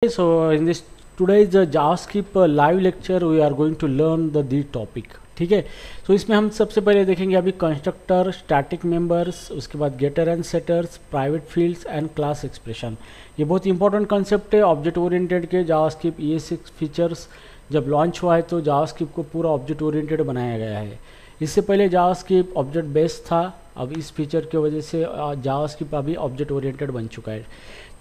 So in this today's JavaScript live lecture we are going to learn the topic. ठीक है. So इसमें हम सबसे पहले देखेंगे अभी कंस्ट्रक्टर, स्टैटिक मेंबर्स, उसके बाद getter and setters, private fields and class expression. ये बहुत इंपॉर्टेंट कंसेप्ट है ऑब्जेक्ट ओरिएंटेड के. जावास्क्रिप्ट ये 6 फीचर्स जब लॉन्च हुआ है तो जावास्क्रिप्ट को पूरा ऑब्जेक्ट ओरिएंटेड बनाया गया है. इससे पहले जावास्क्रिप्ट ऑब्जेक्ट बेस्ड था. अब इस फीचर की वजह से जावास्क्रिप्ट अभी ऑब्जेक्ट ओरिएंटेड बन चुका है.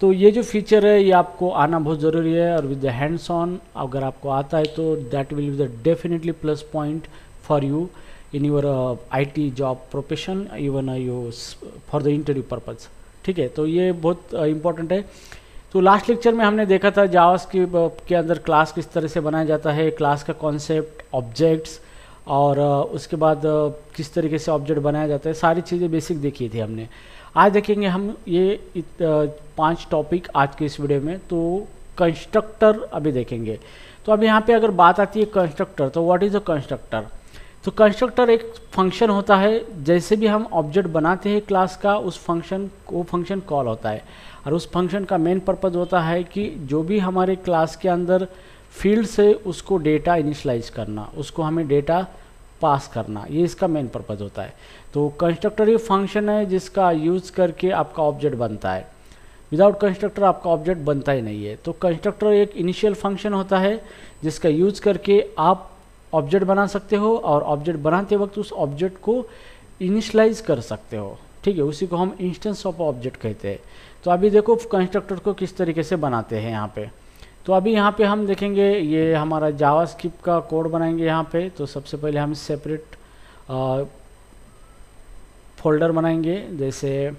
तो ये जो फीचर है ये आपको आना बहुत ज़रूरी है और विद द हैंड्स ऑन अगर आपको आता है तो that will be the definitely plus point for you in your IT job profession even you for the interview purpose. ठीक है, तो ये बहुत इंपॉर्टेंट है. तो लास्ट लेक्चर में हमने देखा था जावास्क्रिप्ट के अंदर क्लास किस तरह से बनाया जाता है, क्लास का कॉन्सेप्ट, ऑब्जेक्ट्स और उसके बाद किस तरीके से ऑब्जेक्ट बनाया जाता है, सारी चीज़ें बेसिक देखी थी हमने. आज देखेंगे हम ये 5 टॉपिक आज के इस वीडियो में. तो कंस्ट्रक्टर अभी देखेंगे. तो अब यहाँ पे अगर बात आती है कंस्ट्रक्टर, तो व्हाट इज़ अ कंस्ट्रक्टर. तो कंस्ट्रक्टर एक फंक्शन होता है. जैसे भी हम ऑब्जेक्ट बनाते हैं क्लास का, उस फंक्शन को फंक्शन कॉल होता है और उस फंक्शन का मेन पर्पज़ होता है कि जो भी हमारे क्लास के अंदर फील्ड से उसको डेटा इनिशलाइज करना, उसको हमें डेटा पास करना, ये इसका मेन पर्पज़ होता है. तो कंस्ट्रक्टर ये फंक्शन है जिसका यूज़ करके आपका ऑब्जेक्ट बनता है. विदाउट कंस्ट्रक्टर आपका ऑब्जेक्ट बनता ही नहीं है. तो कंस्ट्रक्टर एक इनिशियल फंक्शन होता है जिसका यूज़ करके आप ऑब्जेक्ट बना सकते हो और ऑब्जेक्ट बनाते वक्त उस ऑब्जेक्ट को इनिशलाइज कर सकते हो. ठीक है, उसी को हम इंस्टेंस ऑफ ऑब्जेक्ट कहते हैं. तो अभी देखो कंस्ट्रक्टर को किस तरीके से बनाते हैं यहाँ पे. तो अभी यहाँ पे हम देखेंगे ये हमारा जावास्क्रिप्ट का कोड बनाएंगे यहाँ पे. तो सबसे पहले हम सेपरेट फोल्डर बनाएंगे. जैसे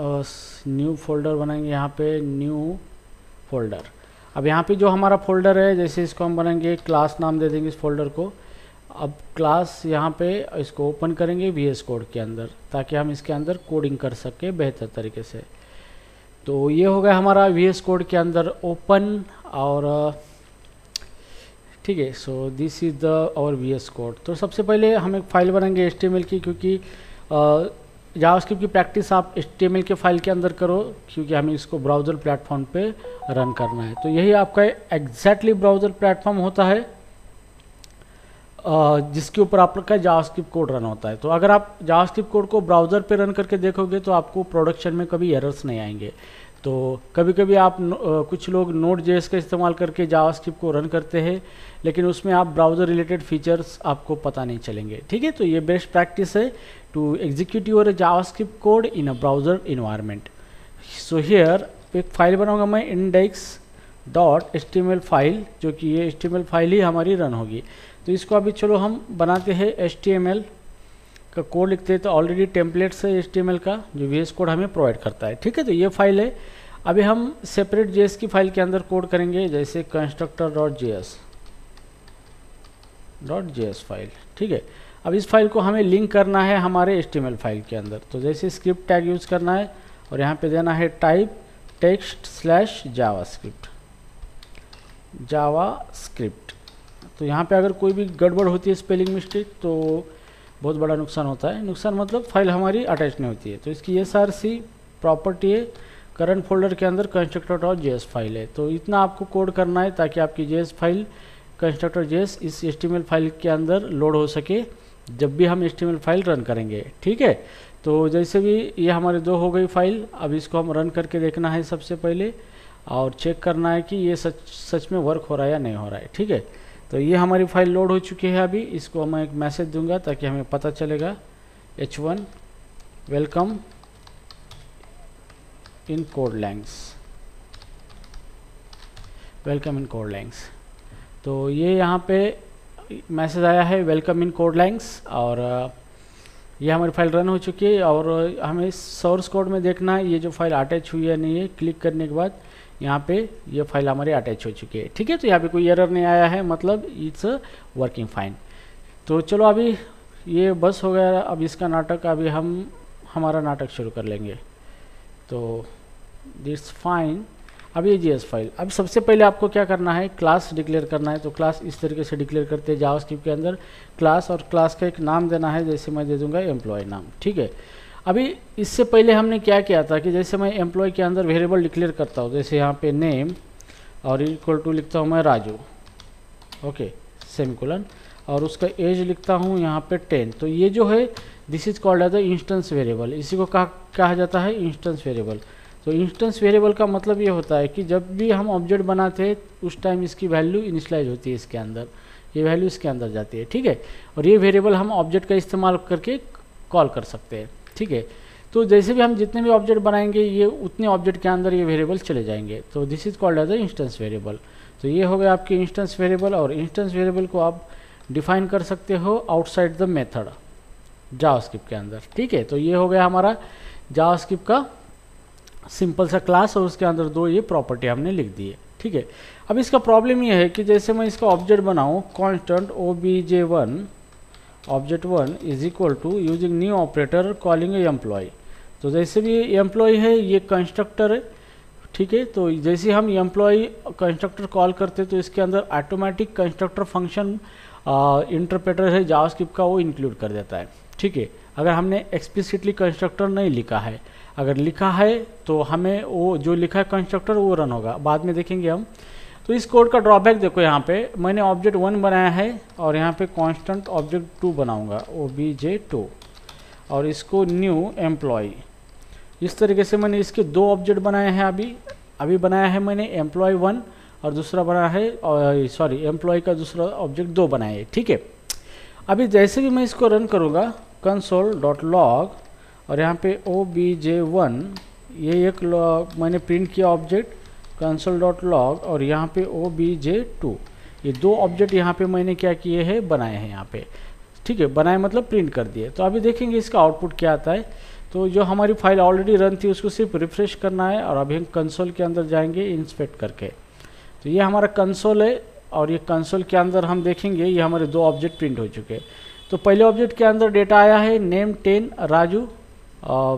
न्यू फोल्डर बनाएंगे यहाँ पे, न्यू फोल्डर. अब यहाँ पे जो हमारा फोल्डर है जैसे इसको हम बनाएंगे, क्लास नाम दे देंगे इस फोल्डर को. अब क्लास यहाँ पे इसको ओपन करेंगे VS कोड के अंदर ताकि हम इसके अंदर कोडिंग कर सके बेहतर तरीके से. तो ये हो गया हमारा VS कोड के अंदर ओपन. और ठीक है, so this is the our VS code. तो सबसे पहले हम एक फ़ाइल बनाएंगे HTML की, क्योंकि जावास्क्रिप्ट की प्रैक्टिस आप HTML के फाइल के अंदर करो क्योंकि हमें इसको ब्राउज़र प्लेटफॉर्म पे रन करना है. तो यही आपका एग्जैक्टली ब्राउज़र प्लेटफॉर्म होता है जिसके ऊपर आपका जावास्क्रिप्ट कोड रन होता है. तो अगर आप जावास्क्रिप्ट कोड को ब्राउज़र पे रन करके देखोगे तो आपको प्रोडक्शन में कभी एरर्स नहीं आएंगे. तो कभी कभी आप कुछ लोग Node.js का इस्तेमाल करके जावास्क्रिप्ट को रन करते हैं लेकिन उसमें आप ब्राउज़र रिलेटेड फीचर्स आपको पता नहीं चलेंगे. ठीक है, तो ये बेस्ट प्रैक्टिस है to execute your JavaScript code in a browser environment. So here एक फाइल बनाऊंगा मैं index.html फाइल, जो कि ये HTML फाइल ही हमारी रन होगी. तो इसको अभी चलो हम बनाते हैं. HTML का कोड लिखते हैं. तो ऑलरेडी टेम्पलेट्स है HTML का जो VS कोड हमें प्रोवाइड करता है. ठीक है, तो ये फाइल है. अभी हम सेपरेट JS की फाइल के अंदर कोड करेंगे जैसे constructor.js फाइल. ठीक है, अब इस फाइल को हमें लिंक करना है हमारे HTML फाइल के अंदर. तो जैसे स्क्रिप्ट टैग यूज़ करना है और यहाँ पे देना है टाइप text/javascript. तो यहाँ पे अगर कोई भी गड़बड़ होती है, स्पेलिंग मिस्टेक, तो बहुत बड़ा नुकसान होता है. नुकसान मतलब फाइल हमारी अटैच नहीं होती है. तो इसकी src प्रॉपर्टी है, करंट फोल्डर के अंदर constructor.js फाइल है. तो इतना आपको कोड करना है ताकि आपकी JS फाइल constructor.js इस HTML फाइल के अंदर लोड हो सके जब भी हम HTML फाइल रन करेंगे. ठीक है, तो जैसे भी ये हमारे 2 हो गई फाइल. अब इसको हम रन करके देखना है सबसे पहले और चेक करना है कि ये सच में वर्क हो रहा है या नहीं हो रहा है. ठीक है, तो ये हमारी फाइल लोड हो चुकी है. अभी इसको मैं एक मैसेज दूंगा ताकि हमें पता चलेगा H1 वेलकम इन कोड लैंग्स. तो ये यहाँ पे मैसेज आया है वेलकम इन कोड लैंग्स और ये हमारी फाइल रन हो चुकी है. और हमें सोर्स कोड में देखना है ये जो फाइल अटैच हुई है नहीं है. क्लिक करने के बाद यहाँ पे ये फाइल हमारी अटैच हो चुकी है. ठीक है, तो यहाँ पे कोई एरर नहीं आया है, मतलब इट्स वर्किंग फाइन. तो चलो अभी ये बस हो गया. अब इसका नाटक अभी हम हमारा नाटक शुरू कर लेंगे. तो दिट्स फाइन. अब ये JS फाइल. अब सबसे पहले आपको क्या करना है, क्लास डिक्लेयर करना है. तो क्लास इस तरीके से डिक्लेयर करते हैं जावास्क्रिप्ट के अंदर क्लास, और क्लास का एक नाम देना है. जैसे मैं दे दूंगा एम्प्लॉय नाम. ठीक है, अभी इससे पहले हमने क्या किया था कि जैसे मैं एम्प्लॉय के अंदर वेरिएबल डिक्लेयर करता हूँ, जैसे यहाँ पे नेम और इक्वल टू लिखता हूँ मैं राजू, ओके सेमीकोलन, और उसका एज लिखता हूँ यहाँ पे 10। तो ये जो है this is called as a instance variable, इसी को कहा जाता है इंस्टेंस वेरिएबल। तो इंस्टेंस वेरिएबल का मतलब ये होता है कि जब भी हम ऑब्जेक्ट बनाते हैं उस टाइम इसकी वैल्यू इनिशियलाइज होती है इसके अंदर, ये वैल्यू इसके अंदर जाती है, ठीक है। और ये वेरिएबल हम ऑब्जेक्ट का इस्तेमाल करके कॉल कर सकते हैं, ठीक है। तो जैसे भी हम जितने भी ऑब्जेक्ट बनाएंगे ये उतने ऑब्जेक्ट के अंदर ये वेरिएबल चले जाएंगे, तो this is called as a instance variable. तो ये हो गया आपके इंस्टेंस वेरिएबल, और इंस्टेंस वेरिएबल को आप डिफाइन कर सकते हो आउटसाइड द मेथड जावास्क्रिप्ट के अंदर, ठीक है। तो ये हो गया हमारा जावास्क्रिप्ट का सिंपल सा क्लास, और उसके अंदर दो ये प्रॉपर्टी हमने लिख दी है, ठीक है। अब इसका प्रॉब्लम ये है कि जैसे मैं इसका ऑब्जेक्ट बनाऊँ constant obj1 object1 is equal to using new operator calling employ. तो जैसे भी एम्प्लॉय है ये कंस्ट्रक्टर है, ठीक है। तो जैसे हम एम्प्लॉय कंस्ट्रक्टर कॉल करते हैं तो इसके अंदर ऑटोमेटिक कंस्ट्रक्टर फंक्शन इंटरप्रेटर है जावास्क्रिप्ट का, वो इंक्लूड कर देता है, ठीक है। अगर हमने एक्सप्लिसिटली कंस्ट्रक्टर नहीं लिखा है, अगर लिखा है तो हमें वो जो लिखा है कंस्ट्रक्टर वो रन होगा, बाद में देखेंगे हम। तो इस कोड का ड्रॉबैक देखो, यहाँ पे मैंने ऑब्जेक्ट 1 बनाया है और यहाँ पे कांस्टेंट ऑब्जेक्ट 2 बनाऊंगा obj2, और इसको न्यू एम्प्लॉय, इस तरीके से मैंने इसके दो ऑब्जेक्ट बनाए हैं। अभी बनाया है मैंने एम्प्लॉय 1 और दूसरा बनाया है सॉरी एम्प्लॉय का दूसरा ऑब्जेक्ट 2 बनाए हैं, ठीक है। अभी जैसे भी मैं इसको रन करूँगा console.log, और यहाँ पे obj1 ये एक मैंने प्रिंट किया ऑब्जेक्ट console.log, और यहाँ पे obj2 ये दो ऑब्जेक्ट यहाँ पे मैंने क्या किए हैं, बनाए हैं यहाँ पे, ठीक है। बनाए मतलब प्रिंट कर दिए। तो अभी देखेंगे इसका आउटपुट क्या आता है। तो जो हमारी फाइल ऑलरेडी रन थी उसको सिर्फ रिफ्रेश करना है, और अभी हम कंसोल के अंदर जाएंगे इंस्पेक्ट करके। तो ये हमारा कंसोल है, और ये कंसोल के अंदर हम देखेंगे ये हमारे दो ऑब्जेक्ट प्रिंट हो चुके हैं। तो पहले ऑब्जेक्ट के अंदर डेटा आया है नेम 10 राजू,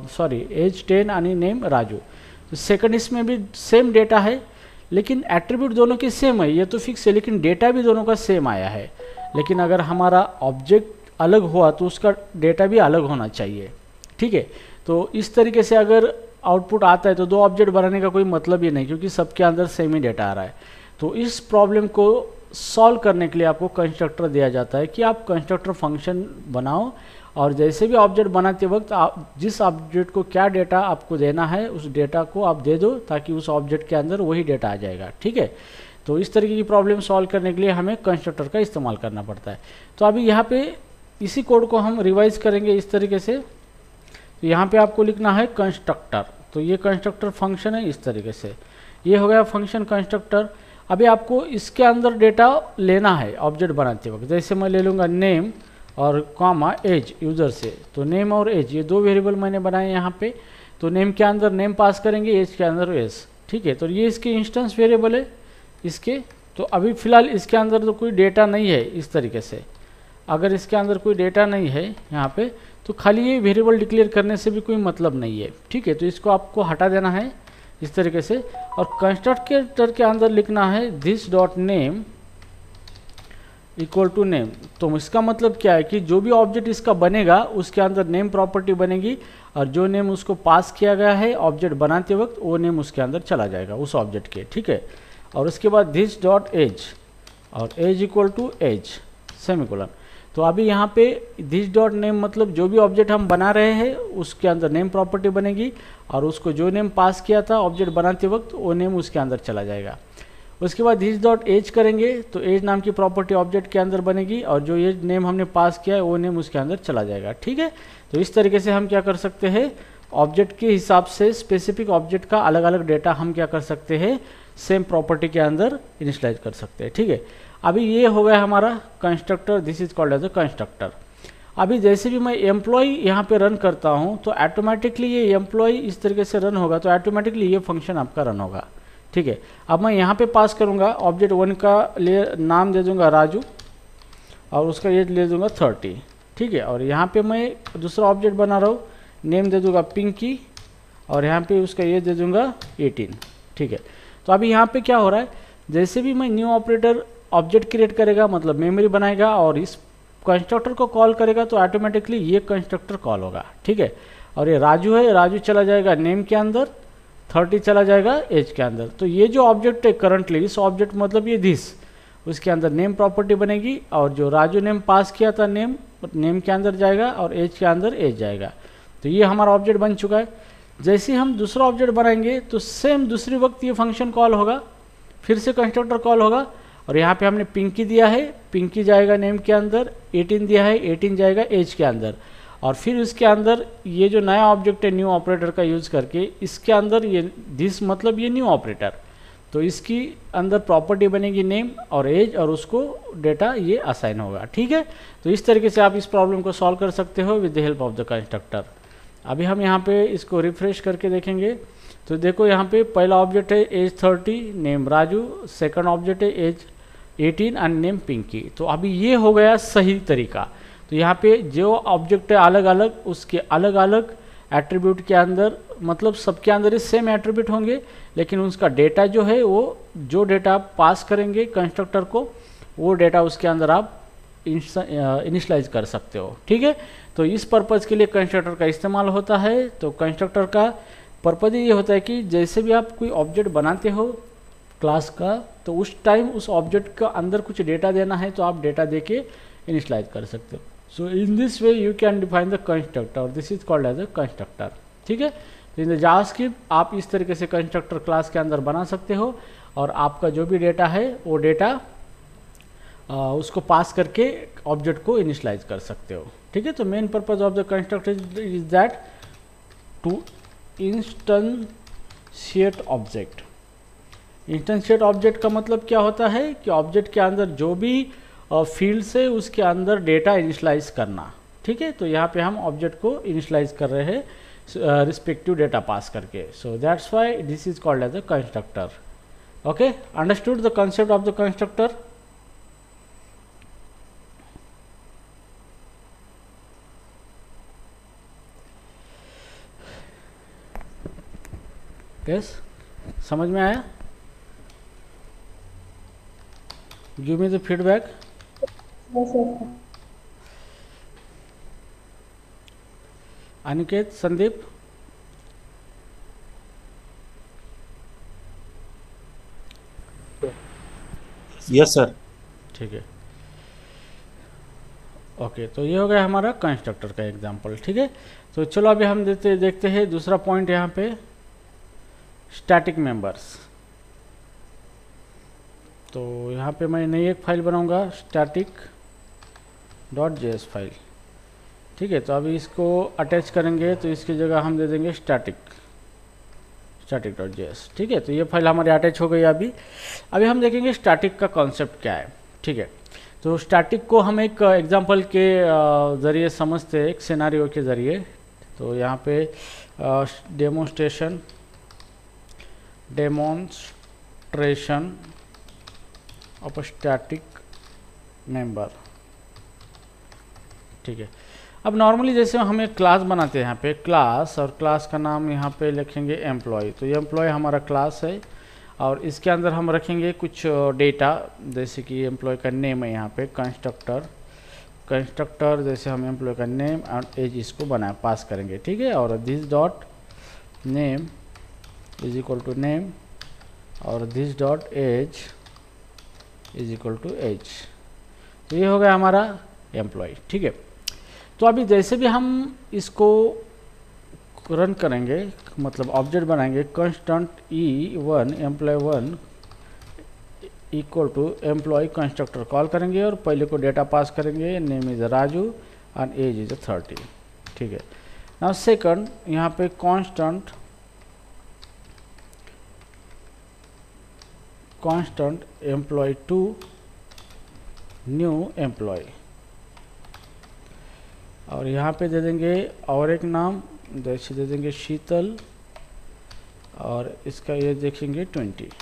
सॉरी एज 10 आणि नेम राजू। तो सेकंड इसमें भी सेम डेटा है, लेकिन एट्रीब्यूट दोनों की सेम है, ये तो फिक्स है, लेकिन डेटा भी दोनों का सेम आया है। लेकिन अगर हमारा ऑब्जेक्ट अलग हुआ तो उसका डेटा भी अलग होना चाहिए, ठीक है। तो इस तरीके से अगर आउटपुट आता है तो दो ऑब्जेक्ट बनाने का कोई मतलब ही नहीं, क्योंकि सबके अंदर सेम ही डेटा आ रहा है। तो इस प्रॉब्लम को सॉल्व करने के लिए आपको कंस्ट्रक्टर दिया जाता है कि आप कंस्ट्रक्टर फंक्शन बनाओ, और जैसे भी ऑब्जेक्ट बनाते वक्त आप जिस ऑब्जेक्ट को क्या डेटा आपको देना है उस डेटा को आप दे दो, ताकि उस ऑब्जेक्ट के अंदर वही डेटा आ जाएगा, ठीक है। तो इस तरीके की प्रॉब्लम सॉल्व करने के लिए हमें कंस्ट्रक्टर का इस्तेमाल करना पड़ता है। तो अभी यहाँ पे इसी कोड को हम रिवाइज करेंगे इस तरीके से। तो यहाँ पे आपको लिखना है कंस्ट्रक्टर, तो ये कंस्ट्रक्टर फंक्शन है इस तरीके से, ये हो गया फंक्शन कंस्ट्रक्टर। अभी आपको इसके अंदर डेटा लेना है ऑब्जेक्ट बनाते वक्त, जैसे मैं ले लूँगा नेम और कॉमा एज यूज़र से। तो नेम और एज ये दो वेरिएबल मैंने बनाए यहाँ पे। तो नेम के अंदर नेम पास करेंगे, एज के अंदर एज, ठीक है। तो ये इसके इंस्टेंस वेरिएबल है इसके। तो अभी फ़िलहाल इसके अंदर तो कोई डेटा नहीं है इस तरीके से। अगर इसके अंदर कोई डेटा नहीं है यहाँ पे, तो खाली ये वेरिएबल डिक्लेयर करने से भी कोई मतलब नहीं है, ठीक है। तो इसको आपको हटा देना है इस तरीके से, और कंस्ट्रक्टर के अंदर लिखना है this dot name equal to name. तो इसका मतलब क्या है कि जो भी ऑब्जेक्ट इसका बनेगा उसके अंदर नेम प्रॉपर्टी बनेगी, और जो नेम उसको पास किया गया है ऑब्जेक्ट बनाते वक्त वो नेम उसके अंदर चला जाएगा उस ऑब्जेक्ट के, ठीक है। और उसके बाद दिस डॉट एज, और age equal to age semicolon. तो अभी यहाँ पे दिस डॉट नेम मतलब जो भी ऑब्जेक्ट हम बना रहे हैं उसके अंदर नेम प्रॉपर्टी बनेगी, और उसको जो नेम पास किया था ऑब्जेक्ट बनाते वक्त वो नेम उसके अंदर चला जाएगा। उसके बाद दिस डॉट एज करेंगे तो एज नाम की प्रॉपर्टी ऑब्जेक्ट के अंदर बनेगी, और जो एज नेम हमने पास किया है वो नेम उसके अंदर चला जाएगा, ठीक है। तो इस तरीके से हम क्या कर सकते हैं, ऑब्जेक्ट के हिसाब से स्पेसिफिक ऑब्जेक्ट का अलग अलग डेटा हम क्या कर सकते हैं, सेम प्रॉपर्टी के अंदर इनिशियलाइज कर सकते हैं, ठीक है। अभी ये हो गया हमारा constructor, this is called as a constructor. अभी जैसे भी मैं एम्प्लॉय यहाँ पे रन करता हूँ तो ऑटोमेटिकली ये एम्प्लॉय इस तरीके से रन होगा, तो ऑटोमेटिकली ये फंक्शन आपका रन होगा, ठीक है। अब मैं यहाँ पे पास करूँगा ऑब्जेक्ट 1 का ले नाम दे दूँगा राजू, और उसका एज ले दूँगा 30, ठीक है। और यहाँ पे मैं दूसरा ऑब्जेक्ट बना रहा हूँ, नेम दे दूँगा पिंकी, और यहाँ पे उसका एज दे दूँगा 18, ठीक है। तो अभी यहाँ पे क्या हो रहा है, जैसे भी मैं न्यू ऑपरेटर ऑब्जेक्ट क्रिएट करेगा मतलब मेमोरी बनाएगा और इस कंस्ट्रक्टर को कॉल करेगा तो ऑटोमेटिकली ये कंस्ट्रक्टर कॉल होगा, ठीक है। और ये राजू है, राजू चला जाएगा नेम के अंदर, 30 चला जाएगा एज के अंदर। तो ये जो ऑब्जेक्ट है करंटली, इस ऑब्जेक्ट मतलब ये दिस, उसके अंदर नेम प्रॉपर्टी बनेगी और जो राजू नेम पास किया था नेम के अंदर जाएगा और एज के अंदर एज जाएगा। तो ये हमारा ऑब्जेक्ट बन चुका है। जैसे ही हम दूसरा ऑब्जेक्ट बनाएंगे तो सेम दूसरी वक्त ये फंक्शन कॉल होगा, फिर से कंस्ट्रक्टर कॉल होगा और यहाँ पे हमने पिंकी दिया है, पिंकी जाएगा नेम के अंदर, 18 दिया है, 18 जाएगा एज के अंदर और फिर उसके अंदर ये जो नया ऑब्जेक्ट है न्यू ऑपरेटर का यूज़ करके इसके अंदर ये दिस मतलब ये न्यू ऑपरेटर, तो इसकी अंदर प्रॉपर्टी बनेगी नेम और एज और उसको डेटा ये असाइन होगा। ठीक है, तो इस तरीके से आप इस प्रॉब्लम को सॉल्व कर सकते हो with the help of the constructor. अभी हम यहाँ पे इसको रिफ्रेश करके देखेंगे तो देखो यहाँ पे पहला ऑब्जेक्ट है age 30 name Raju, second object है एज 18 एंड नेम पिंकी। तो अभी ये हो गया सही तरीका। तो यहाँ पे जो ऑब्जेक्ट है अलग अलग, उसके अलग अलग एट्रीब्यूट के अंदर मतलब सबके अंदर ही सेम एट्रीब्यूट होंगे, लेकिन उसका डेटा जो है वो जो डेटा आप पास करेंगे कंस्ट्रक्टर को वो डेटा उसके अंदर आप इनिशलाइज कर सकते हो। ठीक है, तो इस पर्पज़ के लिए कंस्ट्रक्टर का इस्तेमाल होता है। तो कंस्ट्रक्टर का पर्पज़ ये होता है कि जैसे भी आप कोई ऑब्जेक्ट बनाते हो क्लास का, तो उस टाइम उस ऑब्जेक्ट का अंदर कुछ डेटा देना है तो आप डेटा दे के इनिशलाइज कर सकते हो। So in this way you can define the constructor, this is called as a constructor. ठीक है, तो इन द जावास्क्रिप्ट आप इस तरीके से कंस्ट्रक्टर क्लास के अंदर बना सकते हो और आपका जो भी डेटा है वो डेटा उसको पास करके ऑब्जेक्ट को इनिशलाइज कर सकते हो। ठीक है, तो main purpose of the constructor is that to instantiate object. Instantiate object का मतलब क्या होता है कि ऑब्जेक्ट के अंदर जो भी फील्ड से उसके अंदर डेटा इनिशलाइज करना। ठीक है, तो यहाँ पे हम ऑब्जेक्ट को इनिशलाइज कर रहे हैं रिस्पेक्टिव डेटा पास करके। So that's why this is called as a constructor. Okay, understood the concept of the constructor? Yes, समझ में आया? Give me the feedback. Aniket, Sandeep, yes sir. ठीक है। ओके, तो ये हो गया हमारा कंस्ट्रक्टर का एग्जांपल। ठीक है, तो चलो अभी हम देखते हैं दूसरा पॉइंट यहाँ पे, स्टैटिक मेंबर्स। तो यहाँ पे मैं नई एक फाइल बनाऊंगा static.js फाइल। ठीक है, तो अभी इसको अटैच करेंगे तो इसकी जगह हम दे देंगे static.js। ठीक है, तो ये फाइल हमारी अटैच हो गई। अभी हम देखेंगे स्टैटिक का कॉन्सेप्ट क्या है। ठीक है, तो स्टैटिक को हम एक एग्जांपल के ज़रिए समझते हैं, एक सिनेरियो के ज़रिए। तो यहाँ पे डेमोन्स्ट्रेशन ऑफ स्टैटिक मेंबर। ठीक है, अब नॉर्मली जैसे हम एक क्लास बनाते हैं यहाँ पे क्लास, और क्लास का नाम यहाँ पे लिखेंगे एम्प्लॉय। तो ये एम्प्लॉय हमारा क्लास है और इसके अंदर हम रखेंगे कुछ डेटा, जैसे कि एम्प्लॉय का नेम है यहाँ पे कंस्ट्रक्टर जैसे हम एम्प्लॉय का नेम और एज इसको बना पास करेंगे। ठीक है, और this dot name is equal to name और this dot age is equal to age. तो ये हो गया हमारा एम्प्लॉय। ठीक है, तो अभी जैसे भी हम इसको रन करेंगे, मतलब ऑब्जेक्ट बनाएंगे, कंस्टेंट e1 एम्प्लॉय1 equal to employee constructor call करेंगे और पहले को डेटा पास करेंगे, name is Raju and age is 30। ठीक है, नाउ सेकंड यहाँ पे कांस्टेंट एम्प्लॉय2 न्यू एम्प्लॉय, और यहाँ पे दे देंगे और एक नाम, जैसे दे देंगे शीतल और इसका ये देखेंगे 20।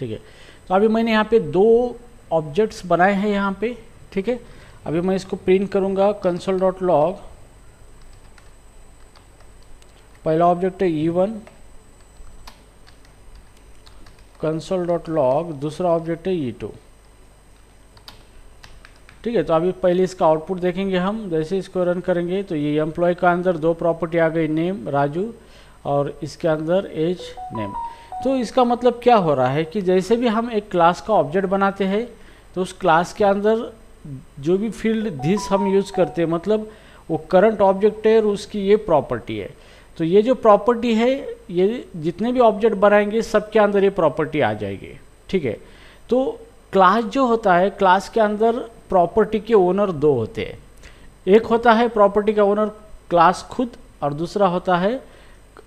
ठीक है, तो अभी मैंने यहाँ पे दो ऑब्जेक्ट्स बनाए हैं यहाँ पे। ठीक है, अभी मैं इसको प्रिंट करूँगा console.log। पहला ऑब्जेक्ट है e1 console.log, दूसरा ऑब्जेक्ट है e2। ठीक है। तो अभी पहले इसका आउटपुट देखेंगे हम। जैसे इसको रन करेंगे तो ये एम्प्लॉय का अंदर दो प्रॉपर्टी आ गई, नेम राजू और इसके अंदर एज नेम। तो इसका मतलब क्या हो रहा है कि जैसे भी हम एक क्लास का ऑब्जेक्ट बनाते हैं तो उस क्लास के अंदर जो भी फील्ड दिस हम यूज़ करते हैं, मतलब वो करंट ऑब्जेक्ट है और उसकी ये प्रॉपर्टी है। तो ये जो प्रॉपर्टी है, ये जितने भी ऑब्जेक्ट बनाएंगे सबके अंदर ये प्रॉपर्टी आ जाएगी, ठीक है। तो क्लास जो होता है, क्लास के अंदर प्रॉपर्टी के ओनर दो होते हैं। एक होता है प्रॉपर्टी का ओनर क्लास खुद, और दूसरा होता है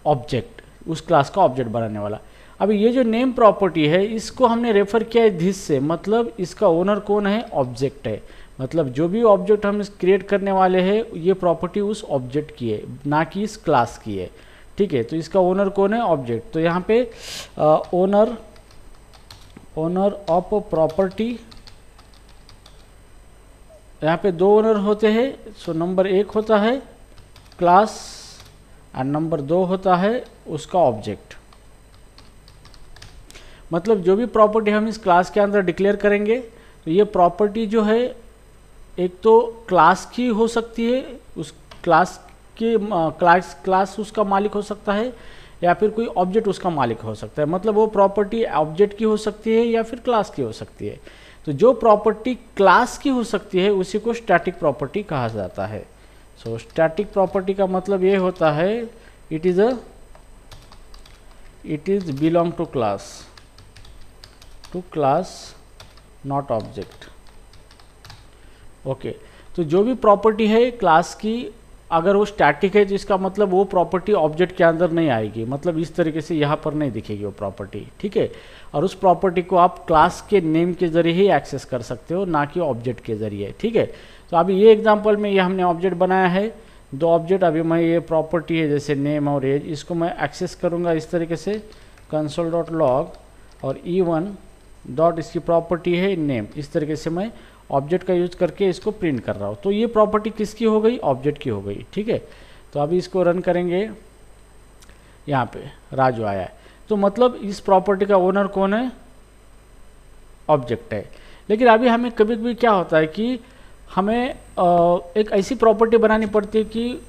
ऑब्जेक्ट, उस क्लास का ऑब्जेक्ट बनाने वाला। अभी ये जो नेम प्रॉपर्टी है इसको हमने रेफर किया है दिस से, मतलब इसका ओनर कौन है, ऑब्जेक्ट है। मतलब जो भी ऑब्जेक्ट हम क्रिएट करने वाले हैं ये प्रॉपर्टी उस ऑब्जेक्ट की है, ना कि इस क्लास की है, ठीक है। तो इसका ओनर कौन है, ऑब्जेक्ट। तो यहाँ पे ओनर ऑफ प्रॉपर्टी, यहाँ पे दो ओनर होते हैं। सो नंबर एक होता है क्लास और नंबर दो होता है उसका ऑब्जेक्ट। मतलब जो भी प्रॉपर्टी हम इस क्लास के अंदर डिक्लेयर करेंगे तो ये प्रॉपर्टी जो है एक तो क्लास की हो सकती है, उस क्लास के क्लास उसका मालिक हो सकता है, या फिर कोई ऑब्जेक्ट उसका मालिक हो सकता है। मतलब वो प्रॉपर्टी ऑब्जेक्ट की हो सकती है या फिर क्लास की हो सकती है। तो जो प्रॉपर्टी क्लास की हो सकती है उसी को स्टैटिक प्रॉपर्टी कहा जाता है। सो स्टैटिक प्रॉपर्टी का मतलब ये होता है it is belong to class not object. Okay, तो जो भी प्रॉपर्टी है क्लास की, अगर वो स्टैटिक है तो इसका मतलब वो प्रॉपर्टी ऑब्जेक्ट के अंदर नहीं आएगी, मतलब इस तरीके से यहाँ पर नहीं दिखेगी वो प्रॉपर्टी, ठीक है। और उस प्रॉपर्टी को आप क्लास के नेम के जरिए ही एक्सेस कर सकते हो, ना कि ऑब्जेक्ट के जरिए, ठीक है। तो अभी ये एग्जांपल में ये हमने ऑब्जेक्ट बनाया है, दो ऑब्जेक्ट। अभी मैं ये प्रॉपर्टी है जैसे नेम और एज, इसको मैं एक्सेस करूँगा इस तरीके से console.log और e1 डॉट इसकी प्रॉपर्टी है नेम। इस तरीके से मैं ऑब्जेक्ट का यूज करके इसको प्रिंट कर रहा हूँ। तो ये प्रॉपर्टी किसकी हो गई, ऑब्जेक्ट की हो गई, ठीक है। तो अभी इसको रन करेंगे, यहाँ पे राजू आया है। तो मतलब इस प्रॉपर्टी का ओनर कौन है, ऑब्जेक्ट है। लेकिन अभी हमें कभी कभी क्या होता है कि हमें एक ऐसी प्रॉपर्टी बनानी पड़ती है कि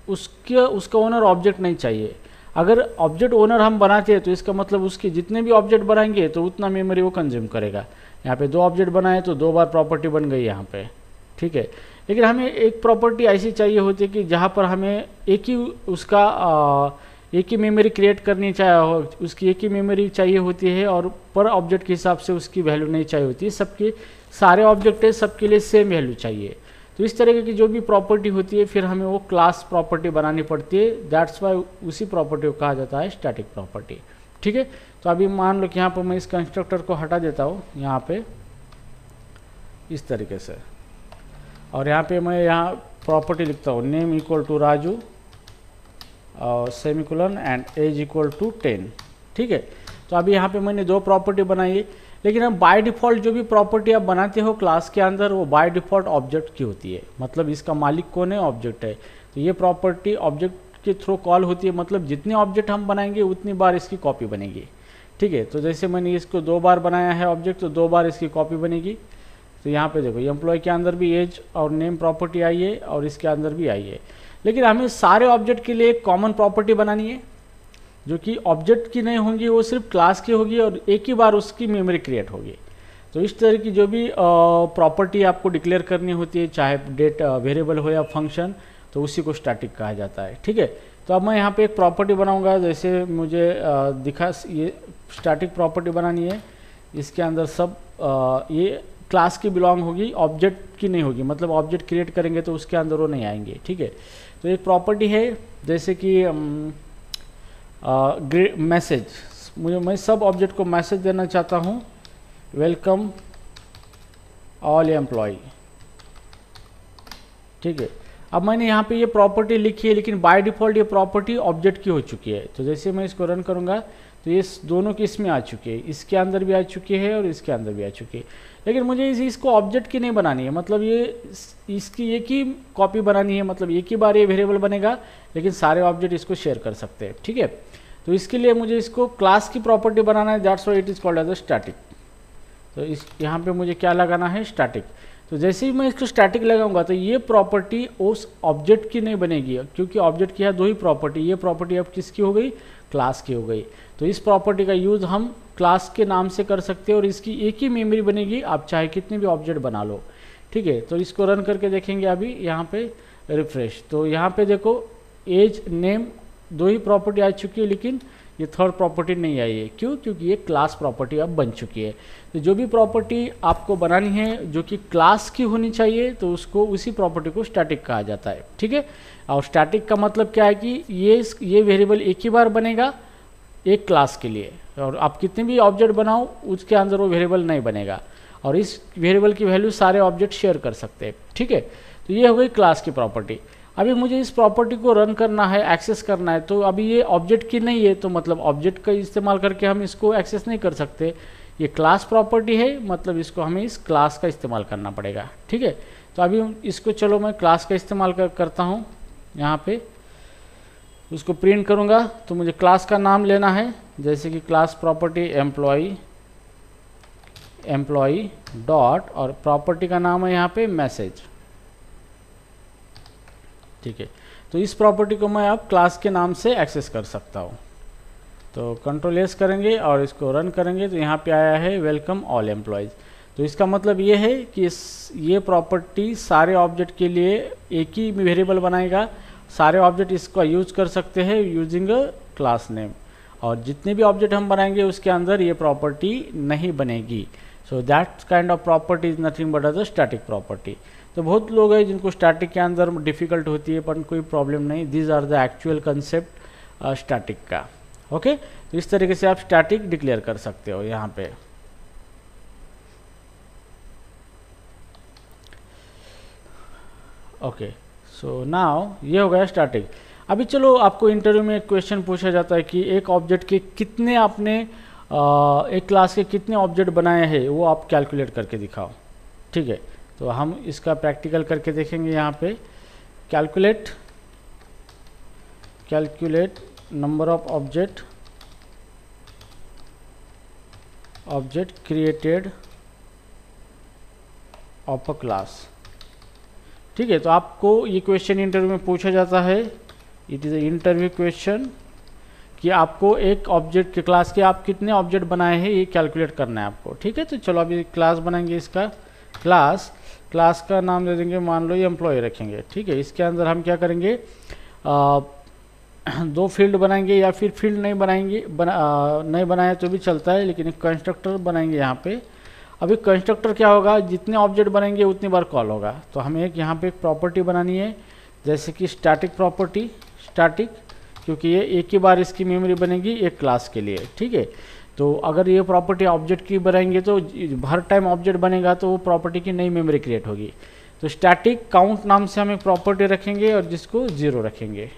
उसका ओनर ऑब्जेक्ट नहीं चाहिए। अगर ऑब्जेक्ट ओनर हम बनाते हैं तो इसका मतलब उसके जितने भी ऑब्जेक्ट बनाएंगे तो उतना मेमोरी वो कंज्यूम करेगा। यहाँ पे दो ऑब्जेक्ट बनाए तो दो बार प्रॉपर्टी बन गई यहाँ पे, ठीक है। लेकिन हमें एक प्रॉपर्टी ऐसी चाहिए होती है कि जहाँ पर हमें एक ही मेमोरी क्रिएट करनी चाहिए, उसकी एक ही मेमोरी चाहिए होती है, और पर ऑब्जेक्ट के हिसाब से उसकी वैल्यू नहीं चाहिए होती है। सबके सारे ऑब्जेक्ट है, सबके लिए सेम वैल्यू चाहिए। तो इस तरह की जो भी प्रॉपर्टी होती है फिर हमें वो क्लास प्रॉपर्टी बनानी पड़ती है। दैट्स वाई उसी प्रॉपर्टी को कहा जाता है स्टैटिक प्रॉपर्टी, ठीक है। तो अभी मान लो कि यहाँ पर मैं इस कंस्ट्रक्टर को हटा देता हूँ यहाँ पे इस तरीके से, और यहाँ पे मैं यहाँ प्रॉपर्टी लिखता हूँ नेम इक्वल टू राजू और semicolon and age equal to 10, ठीक है। तो अभी यहाँ पे मैंने दो प्रॉपर्टी बनाई है, लेकिन हम बाय डिफ़ॉल्ट जो भी प्रॉपर्टी आप बनाते हो क्लास के अंदर वो बाय डिफ़ॉल्ट ऑब्जेक्ट की होती है। मतलब इसका मालिक कौन है, ऑब्जेक्ट है। तो ये प्रॉपर्टी ऑब्जेक्ट के थ्रू कॉल होती है, मतलब जितने ऑब्जेक्ट हम बनाएंगे उतनी बार इसकी कॉपी बनेगी, ठीक है। तो जैसे मैंने इसको दो बार बनाया है ऑब्जेक्ट, तो दो बार इसकी कॉपी बनेगी। तो यहाँ पे देखो एम्प्लॉय के अंदर भी एज और नेम प्रॉपर्टी आई है और इसके अंदर भी आई है। लेकिन हमें सारे ऑब्जेक्ट के लिए एक कॉमन प्रॉपर्टी बनानी है जो कि ऑब्जेक्ट की नहीं होंगी, वो सिर्फ क्लास की होगी और एक ही बार उसकी मेमोरी क्रिएट होगी। तो इस तरह की जो भी प्रॉपर्टी आपको डिक्लेयर करनी होती है, चाहे डेट वेरिएबल हो या फंक्शन, तो उसी को स्टैटिक कहा जाता है, ठीक है। तो अब मैं यहाँ पे एक प्रॉपर्टी बनाऊंगा, जैसे मुझे ये स्टैटिक प्रॉपर्टी बनानी है। इसके अंदर सब ये क्लास की बिलोंग होगी, ऑब्जेक्ट की नहीं होगी। मतलब ऑब्जेक्ट क्रिएट करेंगे तो उसके अंदर वो नहीं आएंगे, ठीक है। तो एक प्रॉपर्टी है जैसे कि मैसेज, मैं सब ऑब्जेक्ट को मैसेज देना चाहता हूँ, वेलकम ऑल एम्प्लॉय, ठीक है। अब मैंने यहाँ पे ये प्रॉपर्टी लिखी है, लेकिन बाय डिफ़ॉल्ट ये प्रॉपर्टी ऑब्जेक्ट की हो चुकी है। तो जैसे मैं इसको रन करूँगा तो ये दोनों की इसमें आ चुकी है, इसके अंदर भी आ चुकी है और इसके अंदर भी आ चुकी है। लेकिन मुझे इसको ऑब्जेक्ट की नहीं बनानी है, मतलब ये इसकी एक ही कॉपी बनानी है। मतलब एक ही बार ये वेरिएबल बनेगा, लेकिन सारे ऑब्जेक्ट इसको शेयर कर सकते हैं, ठीक है। तो इसके लिए मुझे इसको क्लास की प्रॉपर्टी बनाना है, that's why it is called as a static. तो इस यहाँ पे मुझे क्या लगाना है, स्टैटिक। तो जैसे ही मैं इसको स्टैटिक लगाऊंगा तो ये प्रॉपर्टी उस ऑब्जेक्ट की नहीं बनेगी, क्योंकि ऑब्जेक्ट की है दो ही प्रॉपर्टी, ये प्रॉपर्टी अब किसकी हो गई, क्लास की हो गई। तो इस प्रॉपर्टी का यूज़ हम क्लास के नाम से कर सकते हैं और इसकी एक ही मेमोरी बनेगी, आप चाहे कितने भी ऑब्जेक्ट बना लो, ठीक है। तो इसको रन करके देखेंगे अभी यहाँ पे रिफ्रेश, तो यहाँ पे देखो एज नेम दो ही प्रॉपर्टी आ चुकी है, लेकिन ये थर्ड प्रॉपर्टी नहीं आई है, क्यों, क्योंकि ये क्लास प्रॉपर्टी अब बन चुकी है। तो जो भी प्रॉपर्टी आपको बनानी है जो कि क्लास की होनी चाहिए, तो उसको उसी प्रॉपर्टी को स्टैटिक कहा जाता है, ठीक है। और स्टैटिक का मतलब क्या है कि ये वेरिएबल एक ही बार बनेगा एक क्लास के लिए, और आप कितने भी ऑब्जेक्ट बनाओ उसके अंदर वो वेरिएबल नहीं बनेगा, और इस वेरिएबल की वैल्यू सारे ऑब्जेक्ट शेयर कर सकते हैं, ठीक है। तो ये हो गई क्लास की प्रॉपर्टी। अभी मुझे इस प्रॉपर्टी को रन करना है, एक्सेस करना है, तो अभी ये ऑब्जेक्ट की नहीं है, तो मतलब ऑब्जेक्ट का इस्तेमाल करके हम इसको एक्सेस नहीं कर सकते, ये क्लास प्रॉपर्टी है, मतलब इसको हमें इस क्लास का इस्तेमाल करना पड़ेगा, ठीक है। तो अभी इसको चलो मैं क्लास का इस्तेमाल करता हूँ, यहाँ पे उसको प्रिंट करूँगा, तो मुझे क्लास का नाम लेना है, जैसे कि क्लास प्रॉपर्टी एम्प्लॉई डॉट, और प्रॉपर्टी का नाम है यहाँ पे मैसेज, ठीक है। तो इस प्रॉपर्टी को मैं अब क्लास के नाम से एक्सेस कर सकता हूँ। तो कंट्रोल एस करेंगे और इसको रन करेंगे, तो यहाँ पे आया है वेलकम ऑल एम्प्लॉयज़। तो इसका मतलब ये है कि ये प्रॉपर्टी सारे ऑब्जेक्ट के लिए एक ही वेरिएबल बनाएगा, सारे ऑब्जेक्ट इसका यूज कर सकते हैं यूजिंग अ क्लास नेम, और जितने भी ऑब्जेक्ट हम बनाएंगे उसके अंदर ये प्रॉपर्टी नहीं बनेगी। So that kind of property is nothing but a static property. तो बहुत लोग हैं जिनको स्टैटिक के अंदर डिफ़िकल्ट होती है, पर कोई प्रॉब्लम नहीं, these are the actual concept static का, ओके। तो इस तरीके से आप स्टैटिक डिक्लेयर कर सकते हो यहाँ पे। ओके, सो नाउ ये हो गया स्टैटिक। अभी चलो आपको इंटरव्यू में एक क्वेश्चन पूछा जाता है कि एक ऑब्जेक्ट के कितने आपने एक क्लास के कितने ऑब्जेक्ट बनाए हैं वो आप कैलकुलेट करके दिखाओ, ठीक है। तो हम इसका प्रैक्टिकल करके देखेंगे यहाँ पे। Calculate number of object created of a class, ठीक है। तो आपको ये क्वेश्चन इंटरव्यू में पूछा जाता है, it is a interview question, कि आपको एक ऑब्जेक्ट के क्लास के आप कितने ऑब्जेक्ट बनाए हैं ये कैलकुलेट करना है आपको, ठीक है। तो चलो अभी क्लास बनाएंगे, इसका क्लास का नाम दे देंगे, मान लो ये एम्प्लॉय रखेंगे, ठीक है। इसके अंदर हम क्या करेंगे, दो फील्ड बनाएंगे, या फिर फील्ड नहीं बनाएंगे, नहीं बनाए तो भी चलता है, लेकिन एक कंस्ट्रक्टर बनाएंगे यहाँ पे। अभी कंस्ट्रक्टर क्या होगा, जितने ऑब्जेक्ट बनेंगे उतनी बार कॉल होगा। तो हमें एक यहाँ पे एक प्रॉपर्टी बनानी है, जैसे कि स्टैटिक प्रॉपर्टी, स्टैटिक, क्योंकि ये एक ही बार इसकी मेमोरी बनेगी एक क्लास के लिए, ठीक है। तो अगर ये प्रॉपर्टी ऑब्जेक्ट की बनाएंगे तो हर टाइम ऑब्जेक्ट बनेगा तो वो प्रॉपर्टी की नई मेमोरी क्रिएट होगी। तो स्टैटिक काउंट नाम से हम एक प्रॉपर्टी रखेंगे और जिसको 0 रखेंगे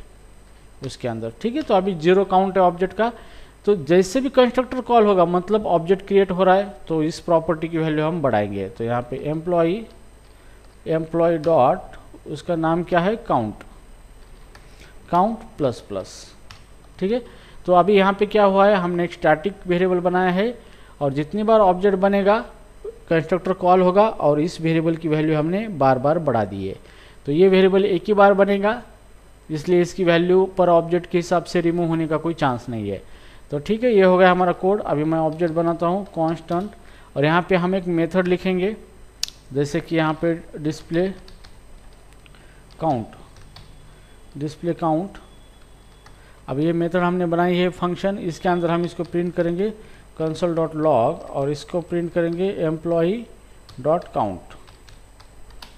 उसके अंदर, ठीक है। तो अभी 0 काउंट है ऑब्जेक्ट का, तो जैसे भी कंस्ट्रक्टर कॉल होगा मतलब ऑब्जेक्ट क्रिएट हो रहा है, तो इस प्रॉपर्टी की वैल्यू हम बढ़ाएंगे। तो यहाँ पे एम्प्लॉय डॉट, उसका नाम क्या है, काउंट प्लस प्लस, ठीक है। तो अभी यहाँ पे क्या हुआ है, हमने एक स्टैटिक वेरिएबल बनाया है, और जितनी बार ऑब्जेक्ट बनेगा कंस्ट्रक्टर कॉल होगा, और इस वेरिएबल की वैल्यू हमने बार बार बढ़ा दी है। तो ये वेरिएबल एक ही बार बनेगा, इसलिए इसकी वैल्यू पर ऑब्जेक्ट के हिसाब से रिमूव होने का कोई चांस नहीं है। तो ठीक है, ये हो गया हमारा कोड। अभी मैं ऑब्जेक्ट बनाता हूँ कांस्टेंट, और यहाँ पे हम एक मेथड लिखेंगे, जैसे कि यहाँ पे डिस्प्ले काउंट। अब ये मेथड हमने बनाई है फंक्शन, इसके अंदर हम इसको प्रिंट करेंगे console.log, और इसको प्रिंट करेंगे employee.count